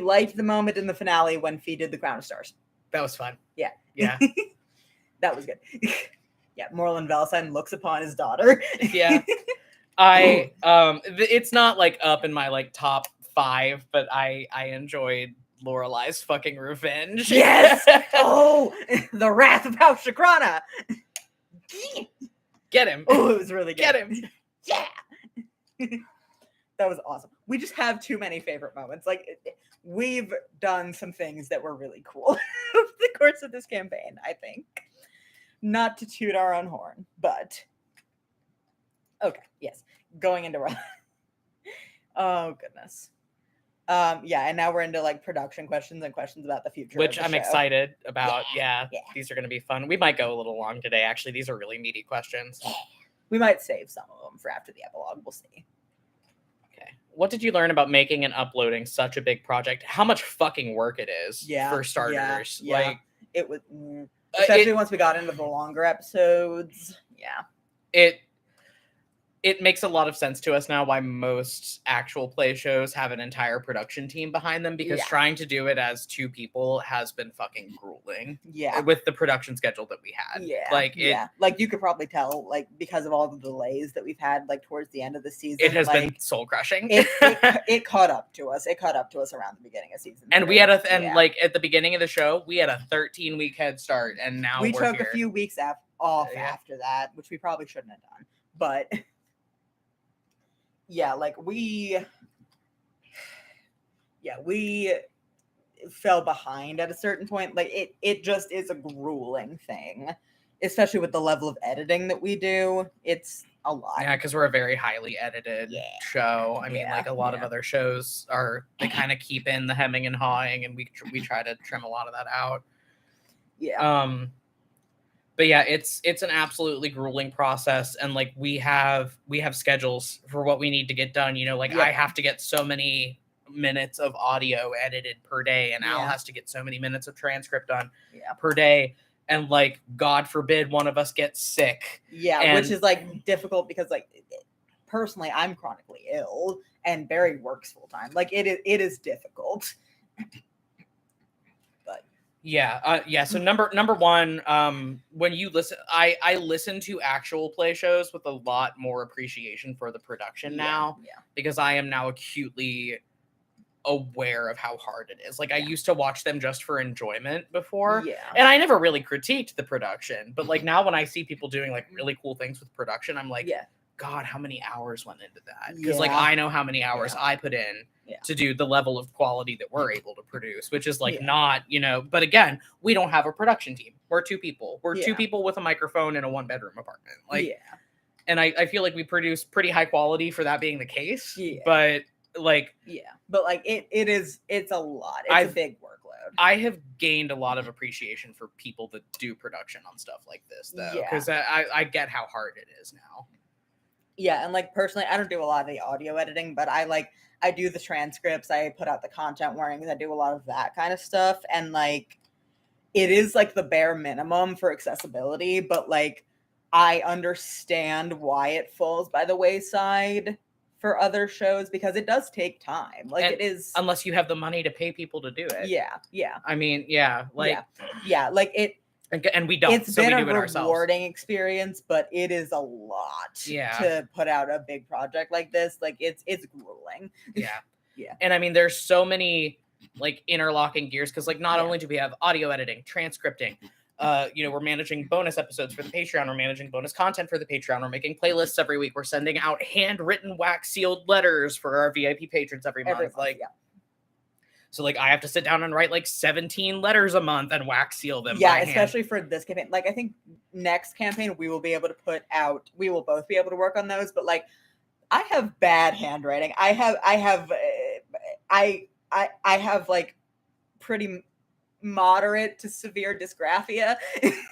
liked the moment in the finale when Fee did the Crown of Stars. That was fun. Yeah. Yeah. That was good. Yeah, Moreland Valentine looks upon his daughter. Yeah. It's not like up in my like top 5, but I enjoyed Lorelei's fucking revenge. Yes. Oh, the wrath of House Shakrana. Get him. Oh, it was really good. Get him. Yeah. That was awesome. We just have too many favorite moments. Like we've done some things that were really cool over the course of this campaign, I think. Not to toot our own horn, but okay, yes. Going into our oh goodness. And now we're into like production questions and questions about the future. Which of the I'm show. Excited about. Yeah. These are gonna be fun. We might go a little long today, actually. These are really meaty questions. We might save some of them for after the epilogue. We'll see. Okay. What did you learn about making and uploading such a big project? How much fucking work it is for starters. Yeah. Like it was especially once we got into the longer episodes. Yeah. it makes a lot of sense to us now why most actual play shows have an entire production team behind them, because trying to do it as two people has been fucking grueling. Yeah. With the production schedule that we had. Yeah. Like, like you could probably tell, like, because of all the delays that we've had, like, towards the end of the season. It has like, been soul crushing. It caught up to us. It caught up to us around the beginning of season 3. And we had like at the beginning of the show, we had a 13-week head start, and now we we're took here. a few weeks off after that, which we probably shouldn't have done. But yeah, like we fell behind at a certain point. Like it just is a grueling thing, especially with the level of editing that we do. It's a lot. Yeah, because we're a very highly edited show. I mean, like a lot of other shows they kind of keep in the hemming and hawing, and we try to trim a lot of that out. Yeah. But yeah, it's an absolutely grueling process, and like we have schedules for what we need to get done. You know, like I have to get so many minutes of audio edited per day, and Al has to get so many minutes of transcript done per day. And like, God forbid one of us gets sick. Yeah, which is like difficult because like personally, I'm chronically ill, and Barry works full time. Like it is difficult. So number one, when you listen, I listen to actual play shows with a lot more appreciation for the production now, because I am now acutely aware of how hard it is. Like I used to watch them just for enjoyment before, and I never really critiqued the production, but like now when I see people doing like really cool things with production, I'm like, God, how many hours went into that? Because like I know how many hours I put in to do the level of quality that we're able to produce, which is like not, you know, but again, we don't have a production team. We're two people. We're two people with a microphone in a 1-bedroom apartment. Like, and I feel like we produce pretty high quality for that being the case. But like, it's a lot. It's a big workload. I have gained a lot of appreciation for people that do production on stuff like this, though, because I get how hard it is now. Yeah, and like personally, I don't do a lot of the audio editing, but I do the transcripts, I put out the content warnings, I do a lot of that kind of stuff, and like it is like the bare minimum for accessibility, but like I understand why it falls by the wayside for other shows, because it does take time. Like it is, unless you have the money to pay people to do it. Yeah. I mean, like it. And we don't. It's been a rewarding experience, but it is a lot to put out a big project like this. Like it's grueling. Yeah. And I mean, there's so many like interlocking gears, because like not only do we have audio editing, transcripting, you know, we're managing bonus episodes for the Patreon, we're managing bonus content for the Patreon, we're making playlists every week, we're sending out handwritten wax sealed letters for our VIP patrons every month. So, like, I have to sit down and write, like, 17 letters a month and wax seal them by hand. Especially for this campaign. Like, I think next campaign we will be able to we will both be able to work on those. But, like, I have bad handwriting. I have, like, pretty moderate to severe dysgraphia,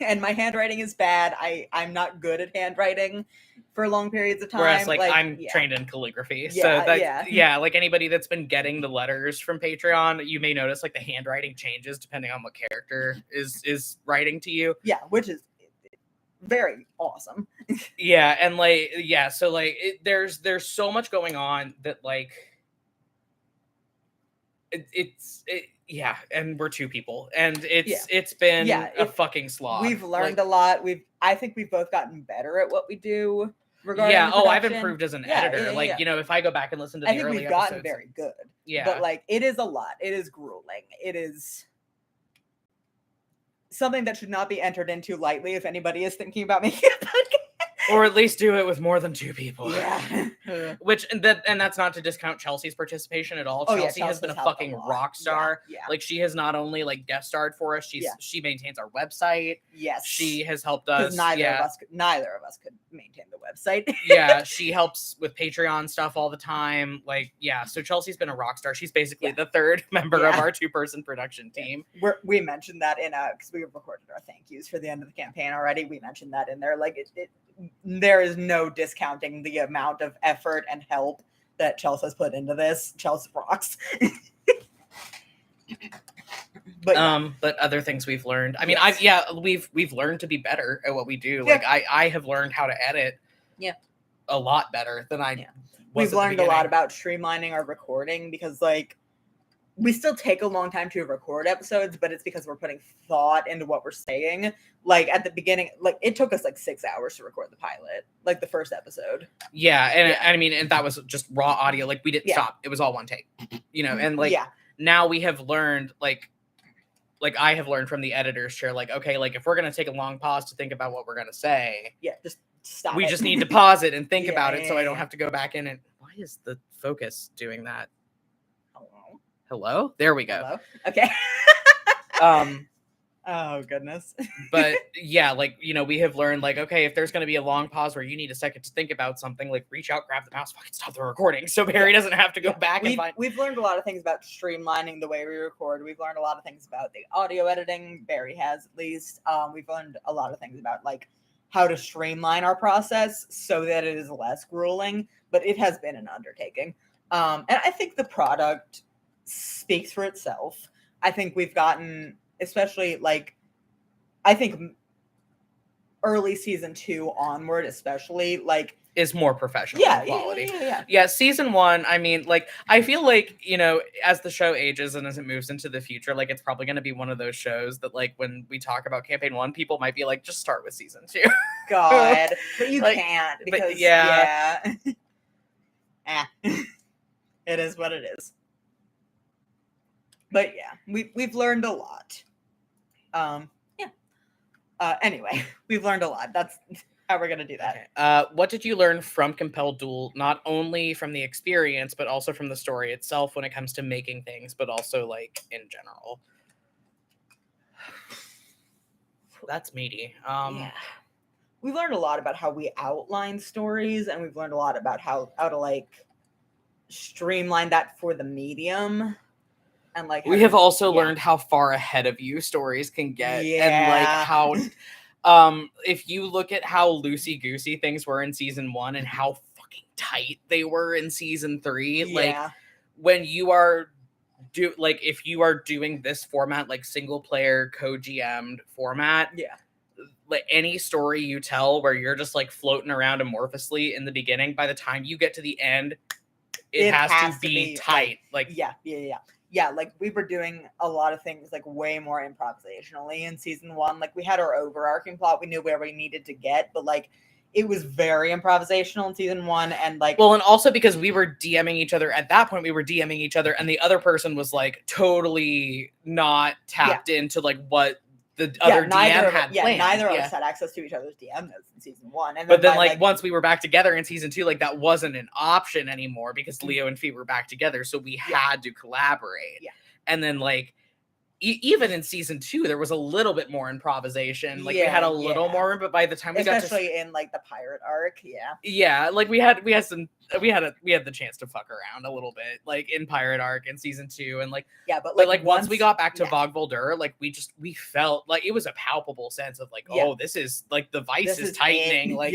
and my handwriting is bad. I'm not good at handwriting for long periods of time. Whereas like I'm trained in calligraphy. So that's like anybody that's been getting the letters from Patreon, you may notice like the handwriting changes depending on what character is writing to you. Yeah, which is very awesome. And like so like there's so much going on that like and we're two people, and it's been a fucking slog. We've learned a lot. I think we've both gotten better at what we do. I've improved as an editor. Like, you know, if I go back and listen to the early we've gotten very good. But like it is a lot. It is grueling. It is something that should not be entered into lightly if anybody is thinking about making a podcast. Or at least do it with more than two people. Yeah. And that's not to discount Chelsea's participation at all. Chelsea has been a fucking rock star. Yeah. Like she has not only like guest starred for us, she maintains our website. Yes. She has helped us. Neither of us could maintain the website. She helps with Patreon stuff all the time. Like, so Chelsea's been a rock star. She's basically the third member of our 2-person production team. We mentioned that in because we recorded our thank yous for the end of the campaign already. We mentioned that in there. Like there is no discounting the amount of effort and help that Chelsea has put into this. Chelsea rocks. But other things we've learned. I mean, we've learned to be better at what we do. Like I have learned how to edit. Yeah. a lot better than I was. We've learned a lot about streamlining our recording because, like, we still take a long time to record episodes, but it's because we're putting thought into what we're saying. Like, at the beginning, like, it took us, like, 6 hours to record the pilot, like, the first episode. Yeah, and I mean, and that was just raw audio. Like, we didn't stop. It was all one take, you know, and, like, now we have learned, like, I have learned from the editor's chair, like, okay, like, if we're going to take a long pause to think about what we're going to say. Yeah, just stop. We just need to pause it and think about it so I don't have to go back in and, why is the focus doing that? Hello? There we go. Hello? Okay. Oh, goodness. But, yeah, like, you know, we have learned, like, okay, if there's going to be a long pause where you need a second to think about something, like, reach out, grab the mouse, fucking stop the recording so Barry doesn't have to go back and find... We've learned a lot of things about streamlining the way we record. We've learned a lot of things about the audio editing. Barry has, at least. We've learned a lot of things about, like, how to streamline our process so that it is less grueling, but it has been an undertaking. And I think the product speaks for itself. I think we've gotten, especially, like, I think early season 2 onward, especially, like, is more professional quality. Yeah. Season 1, I mean, like, I feel like, you know, as the show ages and as it moves into the future, like, it's probably going to be one of those shows that, like, when we talk about campaign 1, people might be like, just start with season 2. God, but you like, can't because but yeah. It is what it is. But yeah, we've learned a lot. Anyway, we've learned a lot. That's how we're gonna do that. Okay. What did you learn from Compelled Duel, not only from the experience, but also from the story itself when it comes to making things, but also, like, in general? That's meaty. Yeah. We've learned a lot about how we outline stories, and we've learned a lot about how to, like, streamline that for the medium. And, like, we have also learned how far ahead of you stories can get, and, like, how if you look at how loosey-goosey things were in season 1 and how fucking tight they were in season 3, like, when you are if you are doing this format, like, single player co-GM'd format, like, any story you tell where you're just, like, floating around amorphously in the beginning, by the time you get to the end, it has to be tight. Like, yeah, like, we were doing a lot of things, like, way more improvisationally in season 1. Like, we had our overarching plot. We knew where we needed to get, but, like, it was very improvisational in season 1. And, like, well, and also because we were DMing each other at that point, we were DMing each other, and the other person was, like, totally not tapped into, like, what the other DM had planned. Neither of us had access to each other's DM notes in season 1. And but then, like, once we were back together in season 2, like, that wasn't an option anymore because Leo and Fee were back together, so we had to collaborate. And then, like, even in season 2, there was a little bit more improvisation. Like, we had a little more, but by the time we got to, especially in, like, the pirate arc, like, we had the chance to fuck around a little bit, like, in pirate arc in season 2, and, like, but once we got back to Vogvoldur, like, we felt like it was a palpable sense of, like, oh, this is, like, the vice is tightening, like,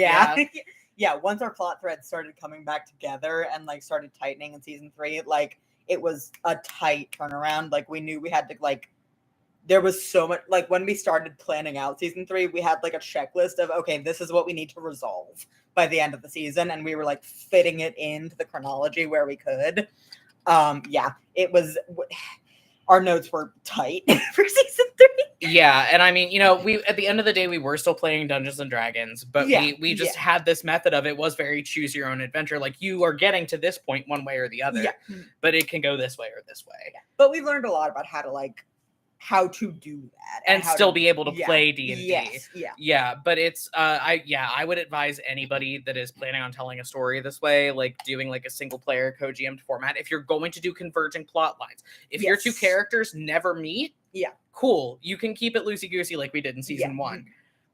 once our plot threads started coming back together and, like, started tightening in season 3, like, it was a tight turnaround. Like, we knew we had to, like, there was so much, like, when we started planning out season 3, we had, like, a checklist of, okay, this is what we need to resolve by the end of the season, and we were, like, fitting it into the chronology where we could. It was, our notes were tight for season 3. Yeah, and I mean, you know, we, at the end of the day, we were still playing Dungeons and Dragons, but we just had this method of, it was very choose your own adventure. Like, you are getting to this point one way or the other, but it can go this way or this way. But we learned a lot about how to do that and still be able to play D&D. But it's I would advise anybody that is planning on telling a story this way, like doing, like, a single player co-GM'd format, if you're going to do converging plot lines, if your two characters never meet, cool, you can keep it loosey-goosey like we did in season 1.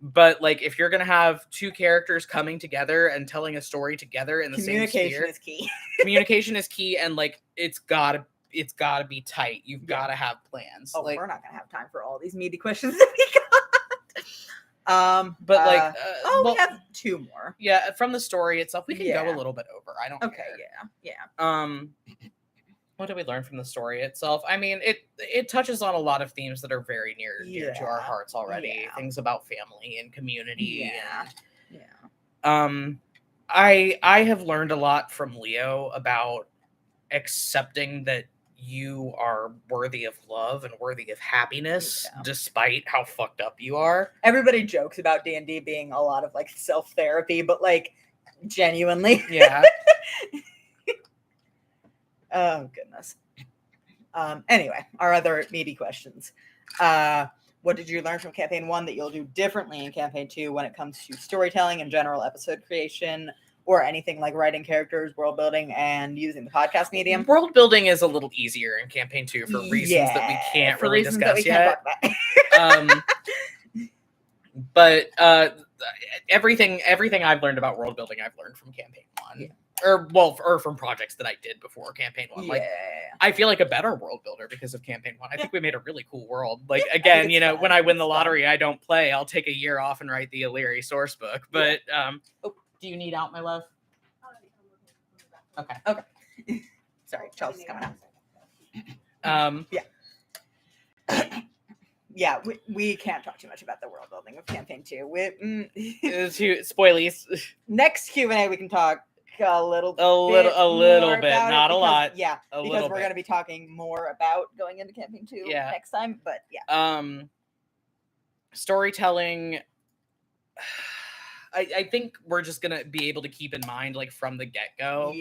But, like, if you're gonna have two characters coming together and telling a story together in the same sphere, is key. Communication is key, and, like, it's gotta be tight. You've gotta have plans. Oh, like, we're not gonna have time for all these meaty questions that we got. We have 2 more. Yeah, from the story itself, we can go a little bit over. I don't care. What did we learn from the story itself? I mean, it touches on a lot of themes that are very near to our hearts already. Things about family and community. I have learned a lot from Leo about accepting that you are worthy of love and worthy of happiness, despite how fucked up you are. Everybody jokes about D&D being a lot of like self-therapy, but like genuinely. Yeah. Oh goodness. Anyway, our other meaty questions. What did you learn from campaign 1 that you'll do differently in campaign 2 when it comes to storytelling and general episode creation, or anything like writing characters, world building, and using the podcast medium? World building is a little easier in campaign 2 for reasons that we can't really discuss yet. But everything I've learned about world building, I've learned from campaign 1. Yeah. Or from projects that I did before campaign 1. Like, I feel like a better world builder because of campaign 1. I think we made a really cool world. Like, again, you know, when I win the lottery, I don't play. I'll take a year off and write the Illyri source book. But do you need out, my love? Okay. Sorry, Chelsea's coming out. Yeah, we can't talk too much about the world building of campaign 2. Spoilies. Next Q&A we can talk a little bit, not a lot. Yeah, because we're going to be talking more about going into campaign 2 next time. But yeah, storytelling. I think we're just gonna be able to keep in mind, like, from the get-go,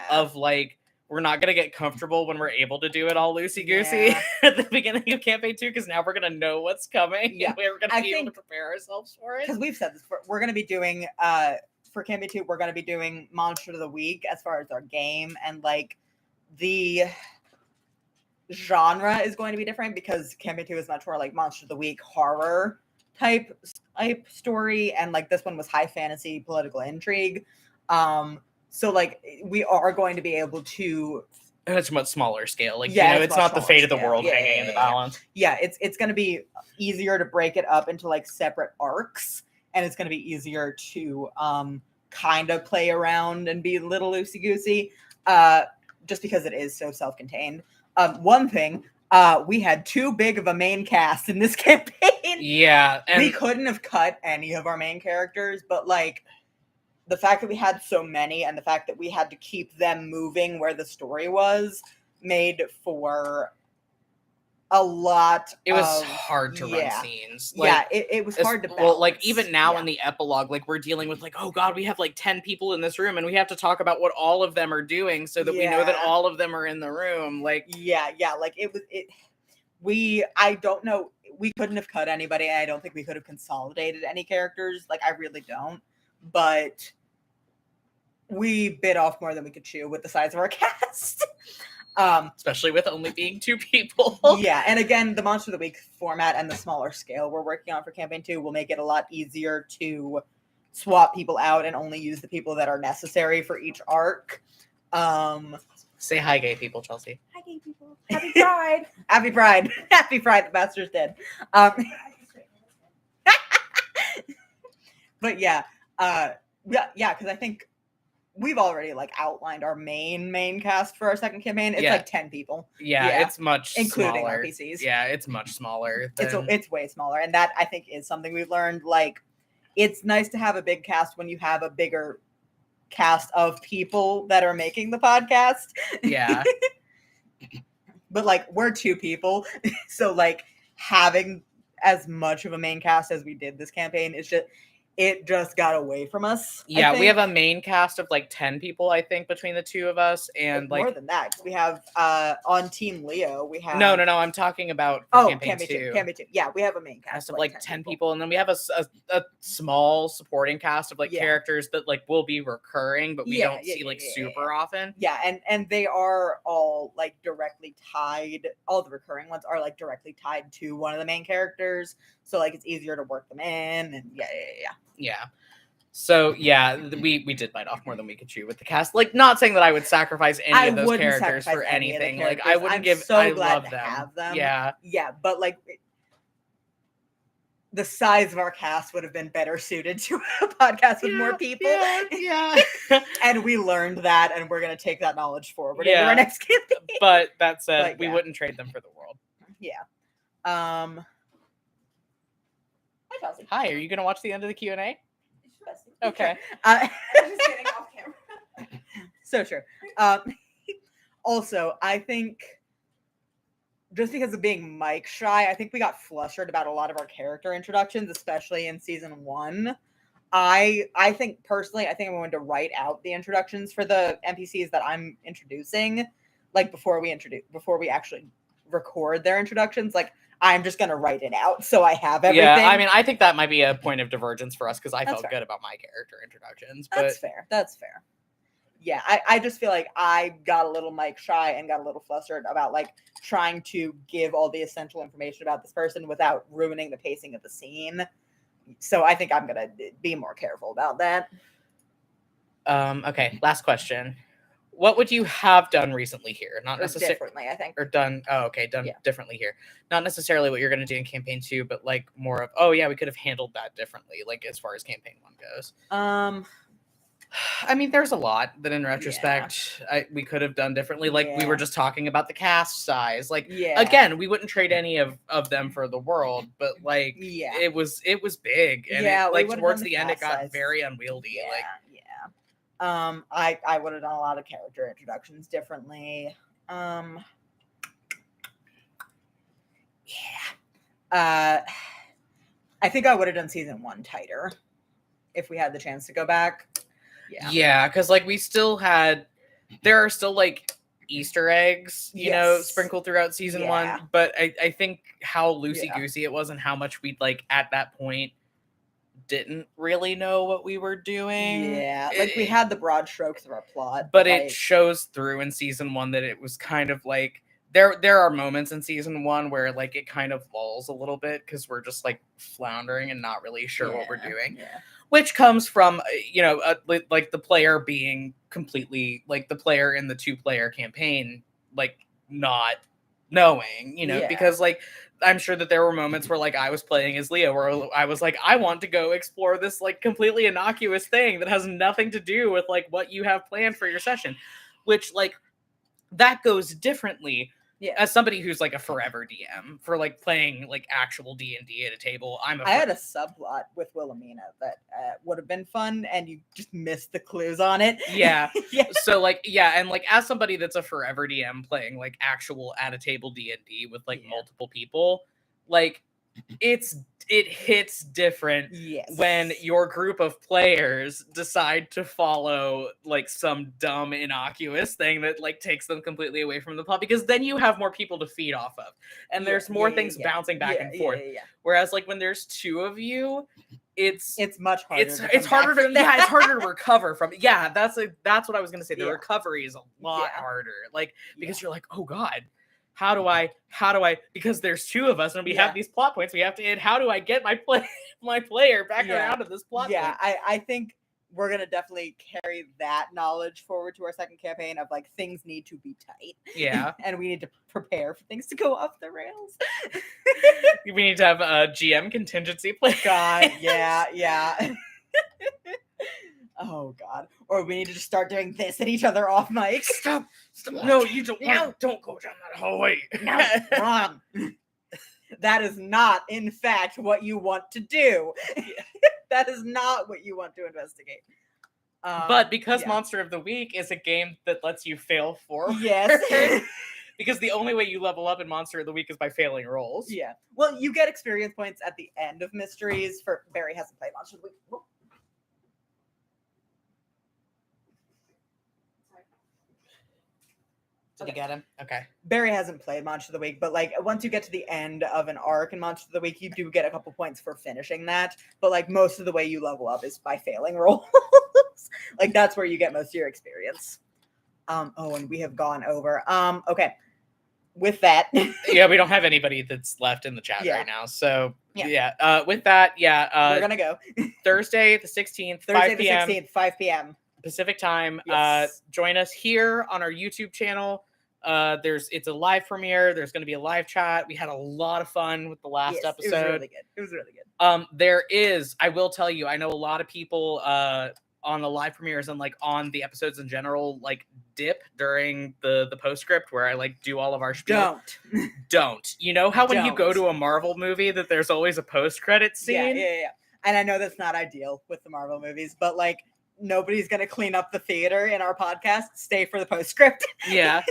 of like, we're not gonna get comfortable when we're able to do it all loosey-goosey at the beginning of campaign 2, because now we're gonna know what's coming. Yeah, and we're gonna be able to prepare ourselves for it. Because we've said this, we're gonna be doing for campaign 2, we're gonna be doing Monster of the Week as far as our game, and like the genre is going to be different because campaign 2 is much more like Monster of the Week horror type story, and like this one was high fantasy political intrigue. So like we are going to be able to, and it's a much smaller scale. Like, you know, it's not the fate of the world hanging in the balance. Yeah, it's going to be easier to break it up into like separate arcs, and it's going to be easier to kind of play around and be a little loosey goosey, just because it is so self-contained. One thing. We had too big of a main cast in this campaign. Yeah. And we couldn't have cut any of our main characters, but like the fact that we had so many and the fact that we had to keep them moving where the story was made for a lot. It was hard to run scenes. Like, it was hard to balance. Well, like even now in the epilogue, like we're dealing with like, oh god, we have like 10 people in this room and we have to talk about what all of them are doing so that we know that all of them are in the room. Like like I don't know, we couldn't have cut anybody. I don't think we could have consolidated any characters. Like, I really don't. But we bit off more than we could chew with the size of our cast. Especially with only being 2 people. Yeah, and again, the Monster of the Week format and the smaller scale we're working on for campaign 2 will make it a lot easier to swap people out and only use the people that are necessary for each arc. Say hi, gay people, Chelsea. Hi, gay people. Happy Pride. Happy Pride. Happy Pride. The Master's dead. But yeah, because I think we've already like outlined our main cast for our second campaign. It's like 10 people. Yeah, it's much including smaller. NPCs. Yeah, it's much smaller. It's way smaller, and that I think is something we've learned. Like, it's nice to have a big cast when you have a bigger cast of people that are making the podcast. Yeah. But like, we're 2 people, so like having as much of a main cast as we did this campaign is it just got away from us. Yeah, we have a main cast of like 10 people, I think, between the 2 of us, and like more than that. We have on Team Leo, we have no. I'm talking about campaign 2. Campaign 2. Yeah, we have a main cast of like 10 people, and then we have a small supporting cast of like characters that like will be recurring, but we don't see super often. Yeah, and they are all like directly tied. All the recurring ones are like directly tied to one of the main characters, so like it's easier to work them in, and yeah. So yeah, we did bite off more than we could chew with the cast. Like, not saying that I would sacrifice any of those characters for anything. Like, I wouldn't give. I love them. Have them. Yeah, but like the size of our cast would have been better suited to a podcast with more people. Yeah. And we learned that, and we're gonna take that knowledge forward into our next campaign. But that said, we wouldn't trade them for the world. Yeah. Hi, are you going to watch the end of the Q&A? Okay. I'm just getting off So true. Also, I think just because of being Mike shy, I think we got flustered about a lot of our character introductions, especially in season 1. I think personally, I think I'm going to write out the introductions for the NPCs that I'm introducing, like before we actually record their introductions. Like I'm just gonna write it out so I have everything. Yeah, I mean, I think that might be a point of divergence for us because I That's felt fair. good about my character introductions. That's fair. That's fair. Yeah, I just feel like I got a little Mike shy and got a little flustered about like trying to give all the essential information about this person without ruining the pacing of the scene. So I think I'm gonna be more careful about that. Okay, last question. What would you have done recently here? Not necessarily differently, I think. Or done. Oh, okay, done Yeah. differently here. Not necessarily what you're going to do in campaign 2, but like more of, oh yeah, we could have handled that differently. Like as far as campaign 1 goes. I mean, there's a lot that in retrospect we could have done differently. Like we were just talking about the cast size. Like again, we wouldn't trade any of them for the world, but like it was big. And it, like towards the end it got size. Very unwieldy. I would have done a lot of character introductions differently. I think I would have done season 1 tighter if we had the chance to go back. Yeah, because like we still had, there are still like Easter eggs, you know, sprinkled throughout season 1. But I think how loosey-goosey it was and how much we'd like at that point didn't really know what we were doing. Yeah, like we had the broad strokes of our plot. But it shows through in season 1 that it was kind of like, there are moments in season 1 where like it kind of lulls a little bit because we're just like floundering and not really sure what we're doing. Which comes from, you know, like the player being completely, like the player in the 2-player campaign, like not knowing, you know, because like I'm sure that there were moments where like I was playing as Leo where I was like, I want to go explore this like completely innocuous thing that has nothing to do with like what you have planned for your session, which like that goes differently. As somebody who's like a forever DM for like playing like actual D&D at a table, I had a subplot with Wilhelmina that would have been fun, and you just missed the clues on it. Yeah. So like, and like as somebody that's a forever DM playing like actual at a table D&D with like multiple people, like it hits different when your group of players decide to follow like some dumb innocuous thing that like takes them completely away from the plot, because then you have more people to feed off of and there's more things bouncing back and forth. Whereas like when there's 2 of you, it's much harder. It's harder to it's harder to recover from. That's what I was gonna say. The recovery is a lot harder, like because you're like, oh god, how do I, because there's 2 of us and we have these plot points we have to hit. How do I get my player back around to this plot point? I think we're going to definitely carry that knowledge forward to our second campaign of like things need to be tight. And we need to prepare for things to go off the rails. We need to have a GM contingency plan. God, oh god. Or we need to just start doing this at each other off mic. Stop. No, you don't. No. Don't go down that hallway. No, wrong. That is not, in fact, what you want to do. That is not what you want to investigate. But because Monster of the Week is a game that lets you fail forward. Because the only way you level up in Monster of the Week is by failing rolls. Well, you get experience points at the end of Mysteries. For Barry hasn't played Monster of the Week. Whoop. Did you get him? Okay. Barry hasn't played Monster of the Week, but like once you get to the end of an arc in Monster of the Week, you do get a couple points for finishing that. But like most of the way you level up is by failing rolls. Like that's where you get most of your experience. And we have gone over. Okay. With that. We don't have anybody that's left in the chat right now. So with that, we're gonna go. Thursday the 16th, Thursday the 16th, 5 p.m. Pacific time. Join us here on our YouTube channel. It's a live premiere. There's going to be a live chat. We had a lot of fun with the last episode. It was really good. There is, I will tell you, I know a lot of people on the live premieres and like on the episodes in general, like dip during the postscript where I like do all of our spiel. Don't. You know how when you go to a Marvel movie that there's always a post-credit scene? Yeah. And I know that's not ideal with the Marvel movies, but like nobody's gonna clean up the theater in our podcast. Stay for the postscript. Yeah.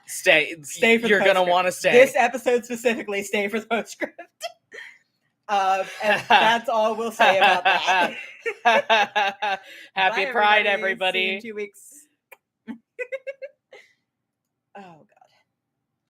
Stay for the You're gonna postscript. want to stay. This episode specifically, stay for the postscript. And that's all we'll say about that. Happy Bye, Pride, See you everybody. in 2 weeks.